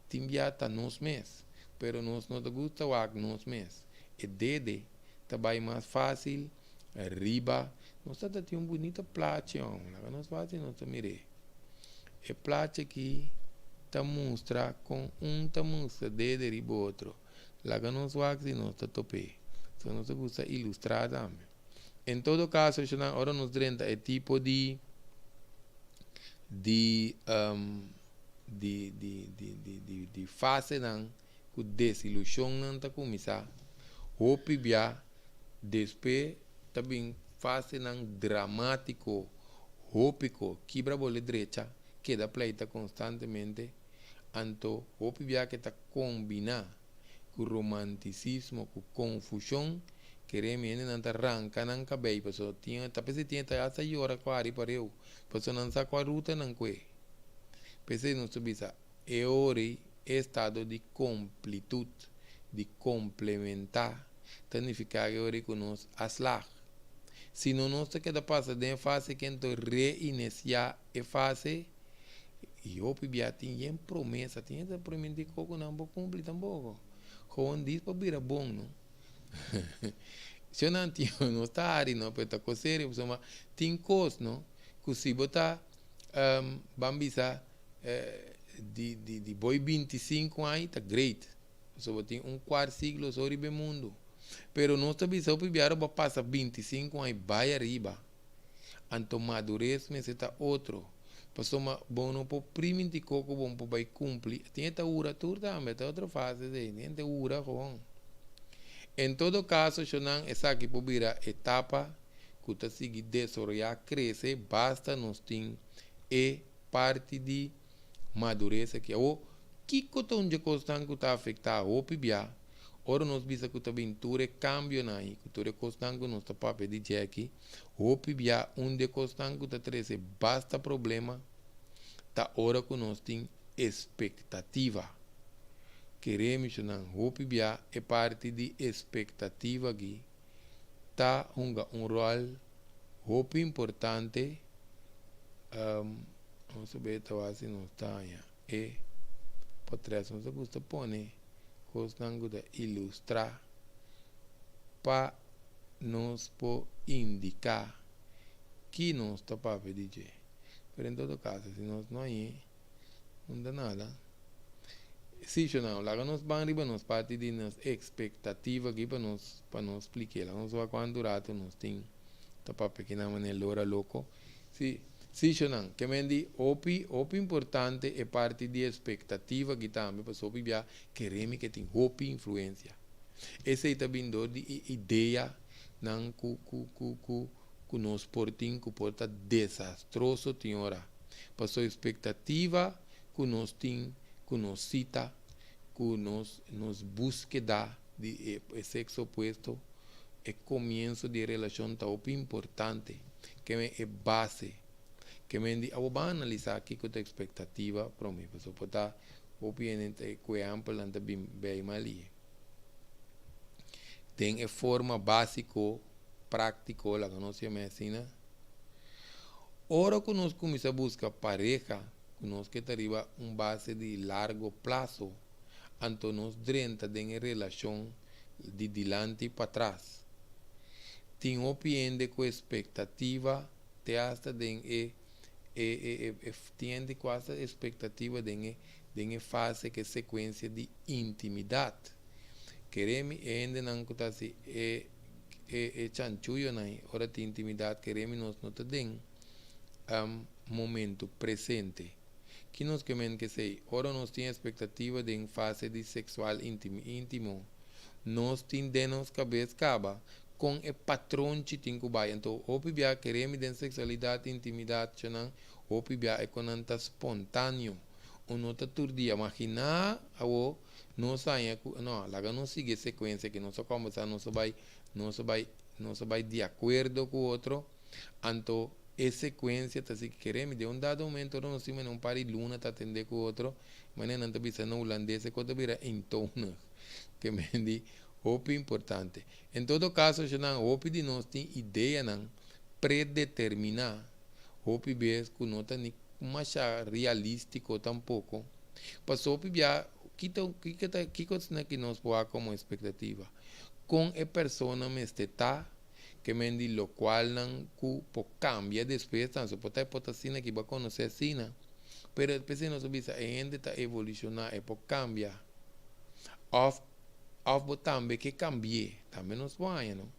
S1: timbia tá nos mês. pero nós não te gusta wak nós mes. E dede, também mais fácil, arriba, nós tem um bonito plato, lá nós fazemos, nós mire. E plato aqui, ta mostra com ta mostra dede riba outro. Lá nós wak se nós tope. Então nós gusta ilustrar também. Em todo caso, agora nos renta é tipo de fase não que desilusão não tá começar hope bia depois também fase não dramático hópico quebra bola direita que da pleita constantemente anto hope bia que tá combina com romanticismo com confusão queremos não tá arranca não cabei pessoa tinha tapete tinha tá essa hora quase para eu pessoa não sabe qual ruta não que pensei não subisa é hora estado de completude de complementar significa que hora que nós aslag se não nós queda passa de fase que então reiniciar a fase e o pibia tinha promessa tinha essa promessa de que não vou cumprir tampouco com diz para vir bom não se eu não tinha não está ali não para coser você mas tem coisa não que se botar bambisa de boi 25 anos tá great só tem quarto siglo sobre o mundo pero não está bisa o pibiaro para passar 25 anos vai arriba anto madurez mas está outro passou uma bom não por primo de coco bom para vai cumprir tem esta ura tudo também tá outra fase de tem esta ura com em todo caso chonan essa aqui por virar etapa que está seguir desarrollar crescer basta nos tem e parte de madurez que o que coton de constante que está afetado o pibia ora nos bisa que está aventura cambio na aí que todo constante nos está papel de Jackie o pibia de constante que está treze basta problema tá ora que nós tem expectativa queremos não o pibia é parte de expectativa aqui tá um rol muito importante vamos ver se não está e por trás nós gusta pôr coisa de ilustrar para nos indicar que nós está para pedir mas em todo caso se nós não dá nada se não lá nós vamos arriba nós parte de nossa expectativa aqui para nós explicar lá nós vamos quando rato nós tem tá para pequena maneira hora louco se não que me di opi importante é parte de expectativa que também para sopi bia queremos que tem opi influência esse está vindo de ideia não que nos portem que porta desastroso tem hora passou expectativa que nos tem que nos cita que nos búsqueda de sexo opuesto é começo de relação tá opi importante que é base que me di vamos analisar aqui com a expectativa para mim pessoal pode opinião que é ampla anda bem mali tem a forma básico prático lá que nós se medicina ora que nós começamos a buscar pareja que nós que arriba base de largo prazo então nós drenta tem a relação de dilante para trás tem opinião com expectativa te hasta tem tiene quase expectativa de fase que sequência de intimidade queremos ainda não que tá se chanchuyo na hora de intimidade queremos nós não tem momento presente que nós queremos que sei ora nós tem expectativa de fase de sexual íntimo nós temos cabeça caba com o patrão que tem que vai então o pibia queremos de sexualidade intimidade chanang o pibia é conanta espontâneo o nota turdia imaginar o não sai não lá não sigue sequência que não só conversar não só vai de acordo com o outro então é sequência tá se queremos de dado momento não se um par de luna tá atender com o outro mas não tá pensando no holandês que tá vira então que me di OP importante. Em todo caso, já OP de nós tem ideia não predeterminar. OP vez que não tem mais realístico tampouco. Passou OP já que nos pueda como expectativa. Con a persona me está que me di lo cual não cambia después, tanto pode sina que va a conocer sina, pero después nos visa ainda está evolucionar e pode cambiar. Of também que cambie, também nos vai, não?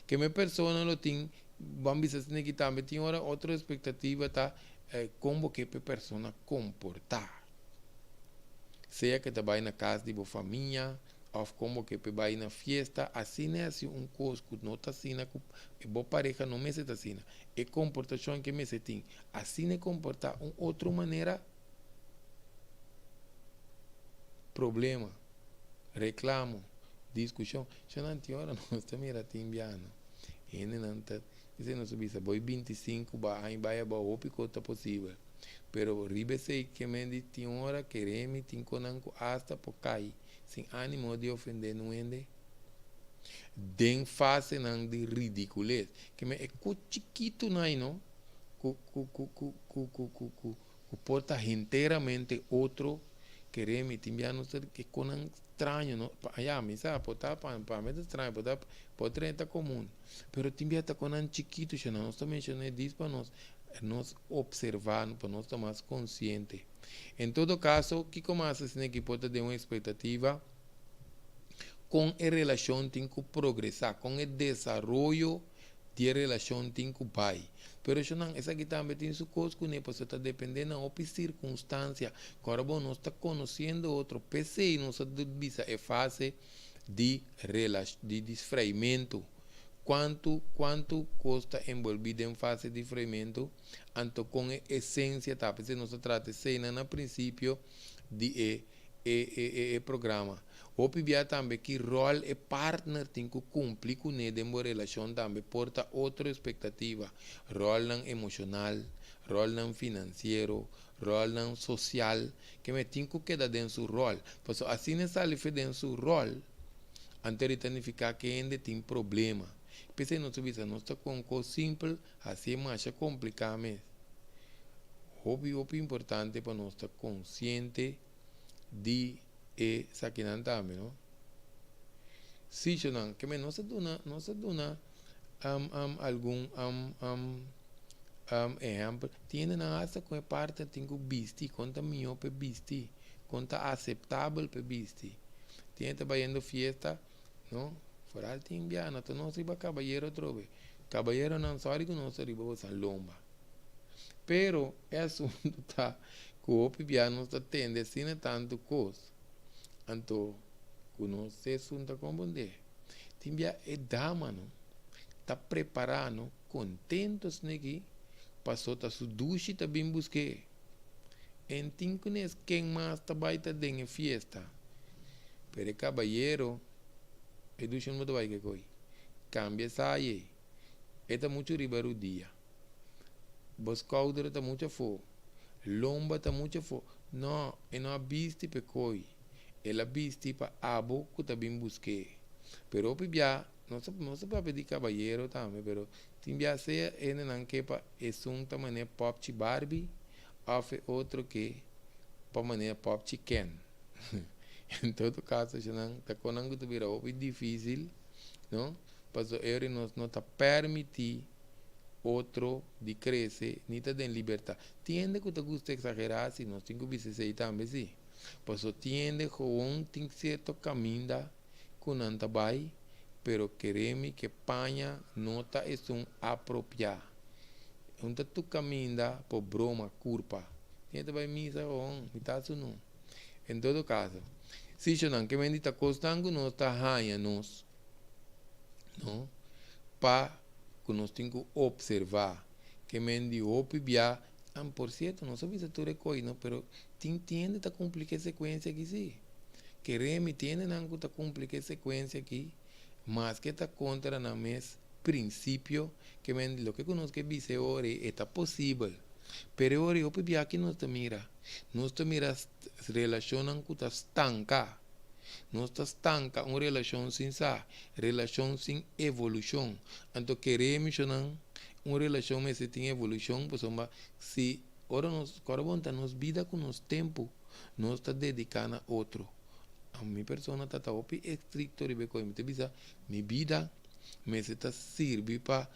S1: Que minha persona lo tem, vamos dizer que também tem outra expectativa tá como que a persona comportar. Seja que trabalhe na casa de boa família, ou como que vai na fiesta, assim é assim coisa que não está assim, que boa pareja não me está assim, é comportação que me tem, assim é comportar outra maneira, problema, reclamo, discussão, já não tem hora, não está mira timbiano, e não está, se não subir, boi 25, vai o pico possível. Pero ribe sei que me di tem hora que remi tem conanco hasta por cair, sem ânimo de ofender não ende. Den fase não de ridiculez, que me é chiquito não, porta inteiramente outro que remi tem já não ser que conan estranho, não, allá me sabe, para mim é estranho, pode estar comum, pero tem já tá conan chiquito, já não está mencionando isso para nós observar, para nós estar mais consciente. Em todo caso, que começa a que pode ter uma expectativa com a relação tem que progressar, com o desenvolvimento de relação tem que vai. Pero isso não, essa aqui também tem sua coisa que não está dependendo de circunstância. Agora, bom, nós está conhecendo outro PC e nós está é fase de desfraimento. Quanto custa envolvido em fase de freimento, anto com a essência, tá? Porque nós tratamos cena no princípio de programa. O pibia também que rol e partner tem que cumprir com ele em uma relação também porta outra expectativa. Rol não emocional, rol não financeiro, rol não social, que me tem que quedar dentro do rol. Porque assim não sai dentro do rol, antes de ficar que ainda tem problema. Pensei não subir, não está com coisa simples, assim mais complicado mesmo. O importante para nós estar consciente de essa que não também, não? Se não, que não se dona algum exemplo, tiene na asa com a parte tem que vestir, conta melhor para vestir, conta aceitável para vestir. Tiene trabalhando fiesta, não? Por alto indiano, tu não se va caballero outra vez. Caballero não sabe que não se riba San Lomba. Pero é assunto tá que o piano está tendo assim tanto coisa. Anto que não se assunto compreender. Timbia é dama, não? Tá preparado, contentos negi, passou tá su duche tá bem busque. Entin conhece quem mais tá baita dentro fiesta. Pero caballero educação muito vai que coi cambia sai eta muito ribeiro dia boscaudra tá muito fo lomba tá muito fo não e não abisti pe coi ela abisti pa abo que tá bem busque pero pibia não se pode pedir caballero também pero timbia se ene não que pa esunta mané pop chi Barbie afe outro que pa mané pop chi Ken. Em todo caso, já não está com algo de virar difícil, não? Mas ele não está permitir outro de crescer, nem está de libertar. Tiende que você gosta de exagerar, se nós temos que ser também, sim. Mas tiende que tem certo caminho que não está bem, pero queremos que panha não está apropriado. Então tu caminha por broma, culpa. Tiende vai misa ou mitaço não. Em todo caso, se não que bendita constando nós está ganha nós, não? Para que nós temos que observar que mendi opibia, por certo, não sabia se tu recolhe, não, pero entende tá complica a sequência aqui sim. Que remi tiene não que tá complica a sequência aqui, mas que tá contra na mes princípio que mendi lo que conosco que dice ora está possível. Pero ora opibia que nós te mira relacionam com tá estanca. Não está estanca uma relação sem sa, relação sem evolução. Então queremos uma relação mas se tem evolução, pois se ora nos vida com nosso tempo, nós está dedicando a outro. a mi persona tata opi estricto ribe coi mi te bisa mi vida me se ta sirvi pa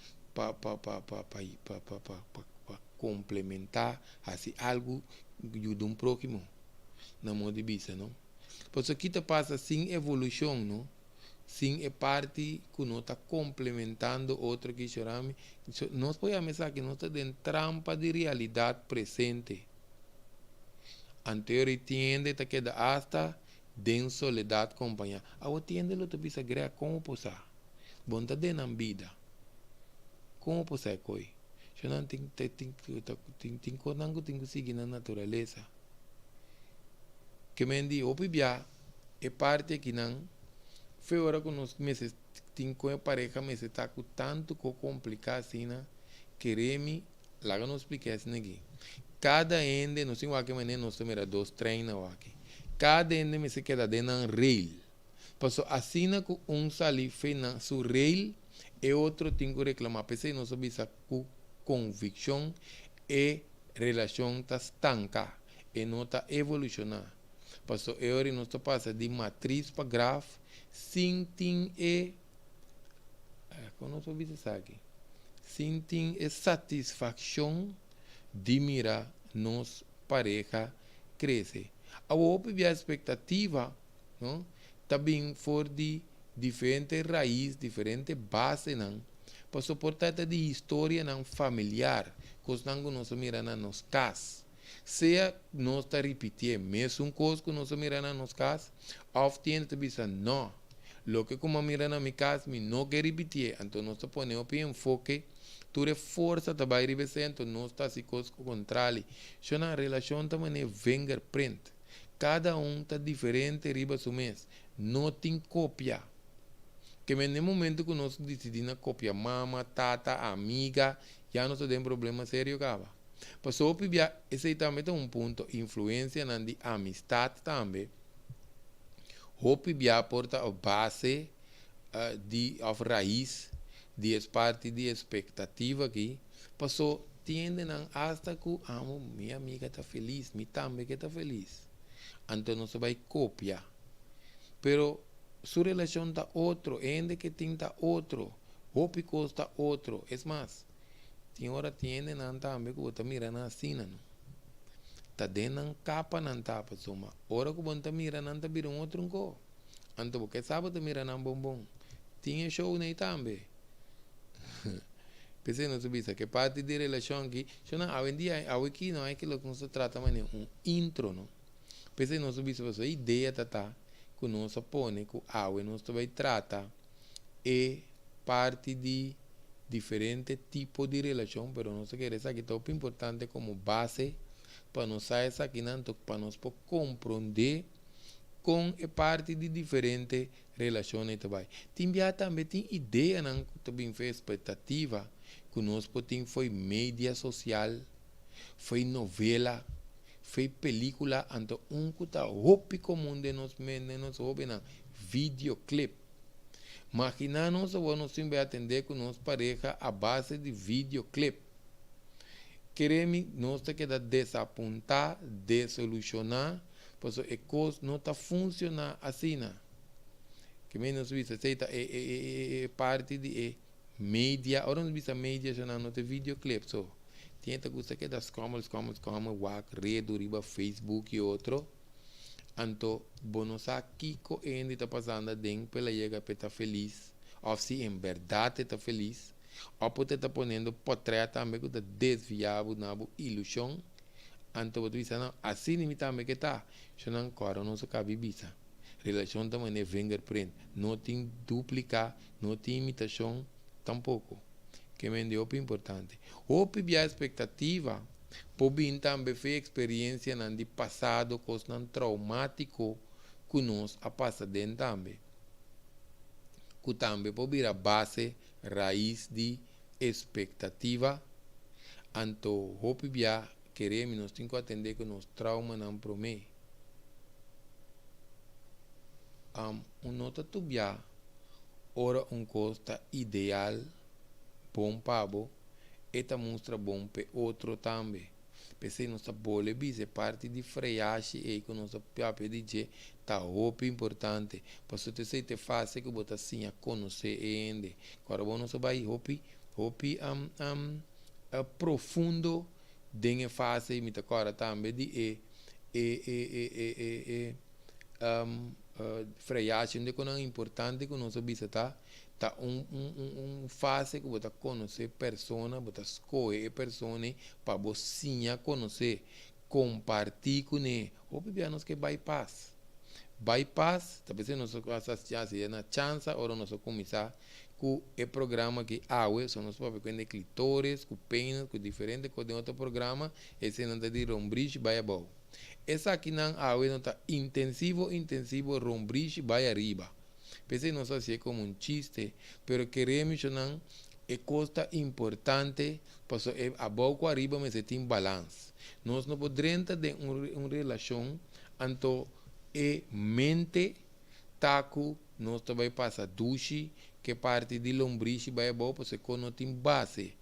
S1: complementar assim algo de um próximo na modo de bisa, não? Por isso que passa sem evolução, não? Sem é parte que não está complementando outro que choramos. Nós podemos pensar que nós estamos em trampa de realidade presente. Anterior tiende a queda hasta de soledade companhia. A tiende lo te bisa crea como posar. Bonta de na vida. Como posar coi? Eu não tenho que seguir na natureza. Que me di opibia é parte que não foi hora que nós meses tem com a pareja meses tá com tanto com complicar assim na queremos lá que nos explica assim aqui cada ende não sei o que maneira nós temos dois treinos aqui cada ende me se queda dentro um rail passou assim na com sali fez na su rail e outro tem que reclamar pensei nós bisa com convicção e relação tá estanca e não tá evolucionar passou e hora nós passa de matriz para grafo sinting e como nós bisa aqui sinting e satisfação de mirar nos pareja cresce a outra expectativa não também for de diferente raiz diferente base não para suportar de história não familiar coisa não nós mira na nos cas seja nós está repetindo mesmo coisa que nós mira na nos cas of tiene te bisa não lo que como mira na mi cas me não quer repetir então nós está ponendo o enfoque tu reforça também então nós está se coisa contrário já na relação também é fingerprint cada está diferente riba su mês não tem cópia que no momento que nós decidimos copiar mama, tata, amiga, já não tem problema sério, cava. Passou a esse também tem um ponto, influência na de amistade também. Hope porta a base de a raiz de parte de expectativa aqui. Passou tende a hasta que amo minha amiga está feliz, mi também que está feliz. Então não se vai copiar. Pero su relación está otro, ende que tinta otro, ópico está otro. Es más, ahora tiene nanta ambe que bota mira na sina no. Ta denan capa nan tapa soma. Ora que bota mira nanta bira um outro go. Anto porque sabe te mira nan bombom. Tinha show nei tambe. Pensei no subisa que parte de relação aqui, eu não, hoje em dia, aqui não é aquilo que se trata, mas um intro, não. Pensei no subisa, a ideia tá que nós põe que a nós vai tratar é parte de diferente tipo de relação, mas nós queremos aqui top importante como base para nós sair aqui nanto para nós compreender com a parte de diferente relações também. Também tem ideia não também foi expectativa que nós podemos foi mídia social, foi novela foi película ante um que está hopi comum de nos meninos na videoclip. Imagina nós vamos sempre atender com nossa pareja a base de videoclip. Queremos nós que desapontar, desolucionar, pois a coisa não está funcionando assim. Que menos isso é parte de mídia, agora não visa mídia já não tem videoclip só. Tenta gusta que das como wak rede riba Facebook e outro anto bonos aqui co ainda está passando dentro pela chega para feliz ou se em verdade está feliz ou pode estar ponendo portrait também que está desviado na ilusão anto você diz não assim nem também que tá já não corre não se cabe bisa relação também é fingerprint não tem duplicar não tem imitação tampouco que me deu importante. Hope a expectativa, pode também foi experiência no passado, coisa traumático que nós a passa dentro também. Que também pode vir a base, raiz de expectativa. Então, hope queremos nós temos que atender que nos trauma não promete. Nota tubia, ora costa ideal bom pabo, eta mostra bom para outro também. Pensei nossa bola é parte de freiagem e que nossa própria DJ tá muito importante. Para você ter fácil que botar assim a conhecer ainda. Agora vamos vai hopi profundo dengue fase me agora também de freiagem de que é importante que nossa bisa tá fase que você conhecer persona, você escolher persona para você conhecer, compartilhar com ele. O pianos que bypass, talvez nós associamos na chance ou nós começar com o programa que são nós próprios com clitores, com penas, com diferentes com outro programa, esse não está de rombrich vai abaixo. Essa aqui não não está intensivo, rombrich vai arriba. Pensei não sei se é como um chiste, pero queremos não é coisa importante, porque abaixo arriba mas tem balance. Nós não podemos ter uma relação entre mente, taco, nós também passa duche, que parte de lombriz vai abaixo, porque não tem base.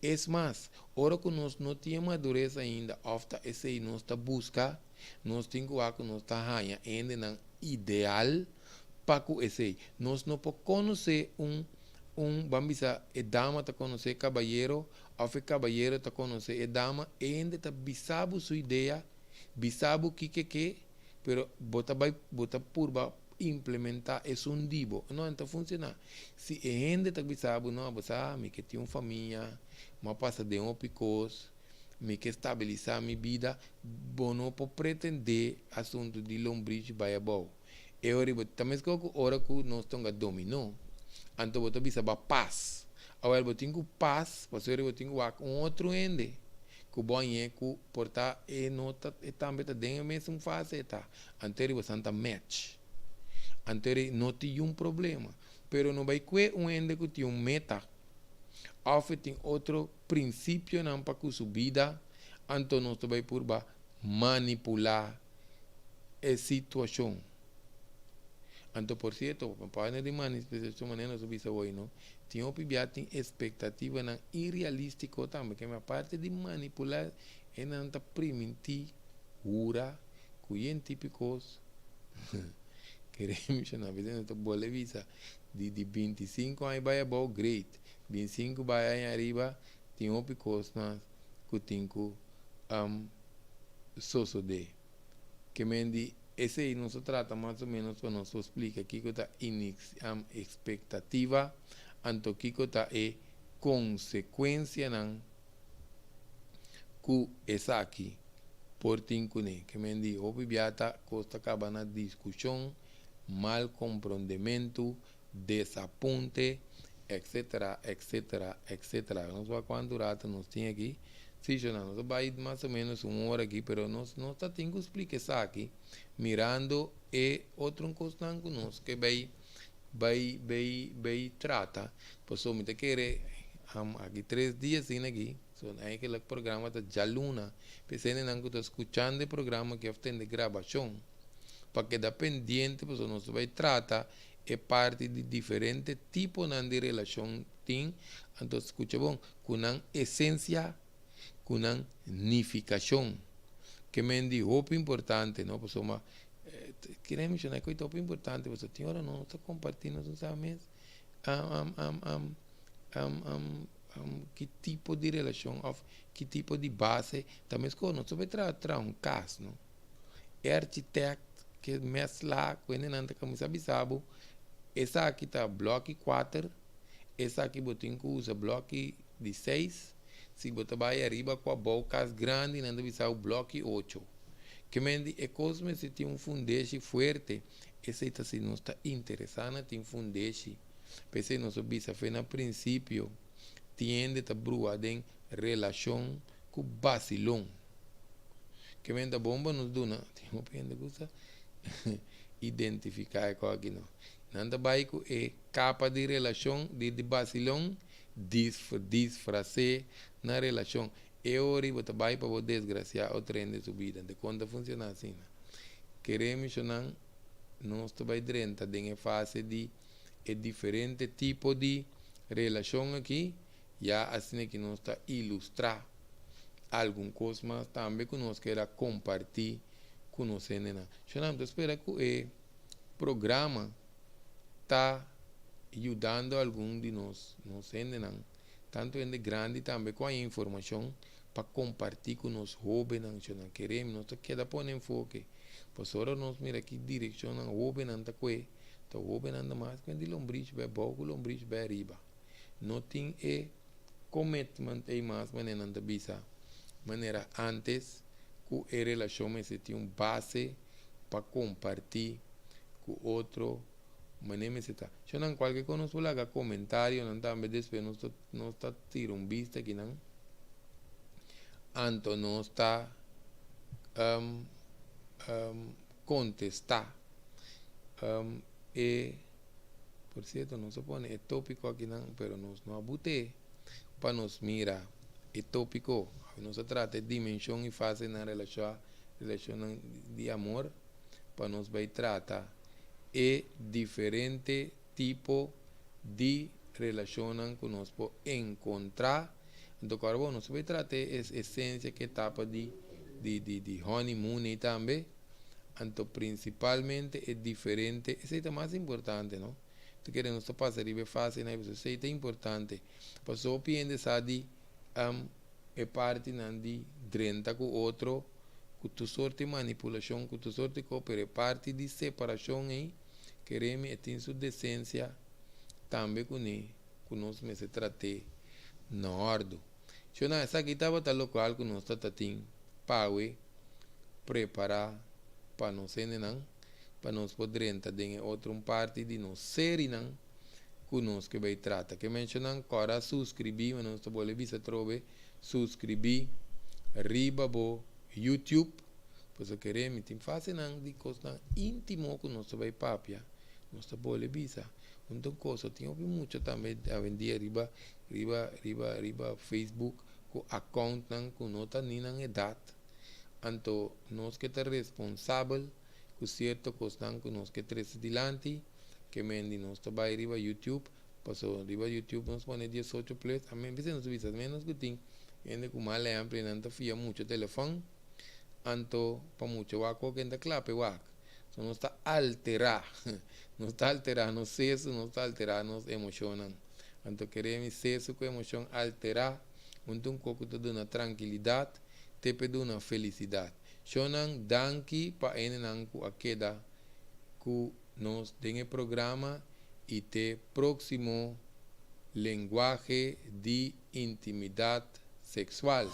S1: É mais, hora que nós não temos madurez ainda, ofta esse aí nós está busca, nós temos que nós está ganhando ainda não ideal para que esse aí. Nós não podemos conhecer vamos dizer, a dama está conhecer caballeiro, ou o caballeiro está conhecer a dama, ainda está bisabo sua ideia, bisabo que, pero bota por implementar é um dibo, não está funcionando. Se a gente está bisabo, não, você me que tem uma família, mas passa de picos, me que estabilizar minha vida, bom, não pode pretender assunto de lombriz vai abaixo. Eu também que hora que nós estamos dominando, então você precisa paz. Agora você tem paz, você tem outro ende. Que bom é que portar e nota e também está dentro mesmo fase tá. Anterior você não match. Anterior não tem problema, pero não vai que ende que tem meta. Ou tem outro princípio não para que sua vida, então nós vai por manipular a situação. Então, por certo, para de manifestação maneira sobre isso hoje, não? Tinha tem expectativa não irrealística também, que a parte de manipular é não tá permitir ura, cuyen típicos, queremos na vida não tá boa visa de 25 aí vai about great, 25 vai aí arriba, tinha picos na que tinha soso de que mendi esse aí não se trata mais ou menos para nós explicar que está expectativa, anto que está consequência não que essa aqui por tincune que me diz o bibiata costa acaba na discussão, mal compreendimento, desaponte, etc. Nós vamos quando durata nós tem aqui. Sim, nós vai mais ou menos uma hora aqui, pero nós está tendo que explicar isso aqui, mirando e outro constante que nós que vai trata, pois o me te quer aqui 3 dias assim aqui, so aí aquele programa da Jaluna, pensando não que estou escutando o programa que tem de gravação, para que da pendiente, pois nós vai tratar é parte de diferentes tipos de relação tem, então escuta bom, com uma essência com uma unificação que me diz muito importante, não? Porque uma queremos mencionar que é muito importante, porque tem hora não está compartilhando os amigos que tipo de relação, que tipo de base, também quando nós vai tratar um caso, não? É arquiteto que mescla com ele não está como sabe, essa aqui está bloco 4, essa aqui botem que usa bloco de 6. Se você vai arriba com a boca grande, não deve ser o bloco 8. Que me é coisa se tem fundeixe forte, esse está se não está interessado, tem fundeixe. Pensei não soube se foi no princípio, tiende a brua em relação com Basilão. Que me da bomba nos dona, tem uma pena que identificar com aqui não. Nanda vai com é capa de relação de Basilão, disfrace na relação. Eu você vai para o desgraciar o trem de subida, de quando funciona assim. Queremos não nós vai dentro de fase de diferente tipo de relação aqui, já assim que nós está ilustrar algum coisa mais também que nós queira compartilhar com nós. Então, espera que o programa está ajudando algum de nós, tanto em grande também com a informação para compartilhar com nós jovens, nós queremos, nós queda pôr enfoque. Pois agora nós mira que direção a jovem anda com então jovem anda mais quando lombriz vai pouco, lombriz vai riba. Não tem commitment aí mais maneira anda bisa. Maneira antes que a relação se tinha uma base para compartilhar com outro. Maneira se tá. Se não qualquer coisa nos coloca comentário, não também depois não está tirando vista aqui não. Anto não está contestar. E por certo não se põe tópico aqui não, pero nós não abute para nos mirar é tópico. Não se trata de dimensão e fase na relação de amor, para nos vai tratar diferente tipo de relação que nós podemos encontrar. Então, claro, nós vai tratar essa essência que etapa de honeymoon e também. Então, principalmente é diferente. Isso é o mais importante, não? Tu queres não passar de fácil, né? Isso é importante. Porque só piende sabe é parte de drenta com o outro, com tu sorte de manipulação, com tu sorte de cooperar, parte de separação aí, queremos ter sua decência também com nós me se trate na ordem. Se não, essa aqui estava tal local que nós está tendo para preparar para nós não, para nós poder entrar em outra parte de nós ser não, que nós que vai tratar. Que mencionam agora subscrever, mas nós podemos ver trove subscrever riba bo YouTube, pois eu queremos tem fácil não de coisa íntimo que nós vai papia, nós podemos ver. Então coisa tem muito também a vender riba Facebook com account não com nota nem na idade. Então nós que é responsável com certo coisa que nós que trazer dilante que mendi nós vai riba YouTube, passou riba YouTube nós põe 18 plus, a mim nós visa menos que tem ainda com mal amplo não tá fia muito telefone, anto para muito waco que ainda clape waco, so não está alterar, não está alterar nos senso, não está alterar nos emociones, anto queremos senso com emoção alterar, um pouco de uma tranquilidade, te pede uma felicidade. Shonan danki para enan ku akeda ku nos den programa e te próximo lenguaje de intimidad sexual.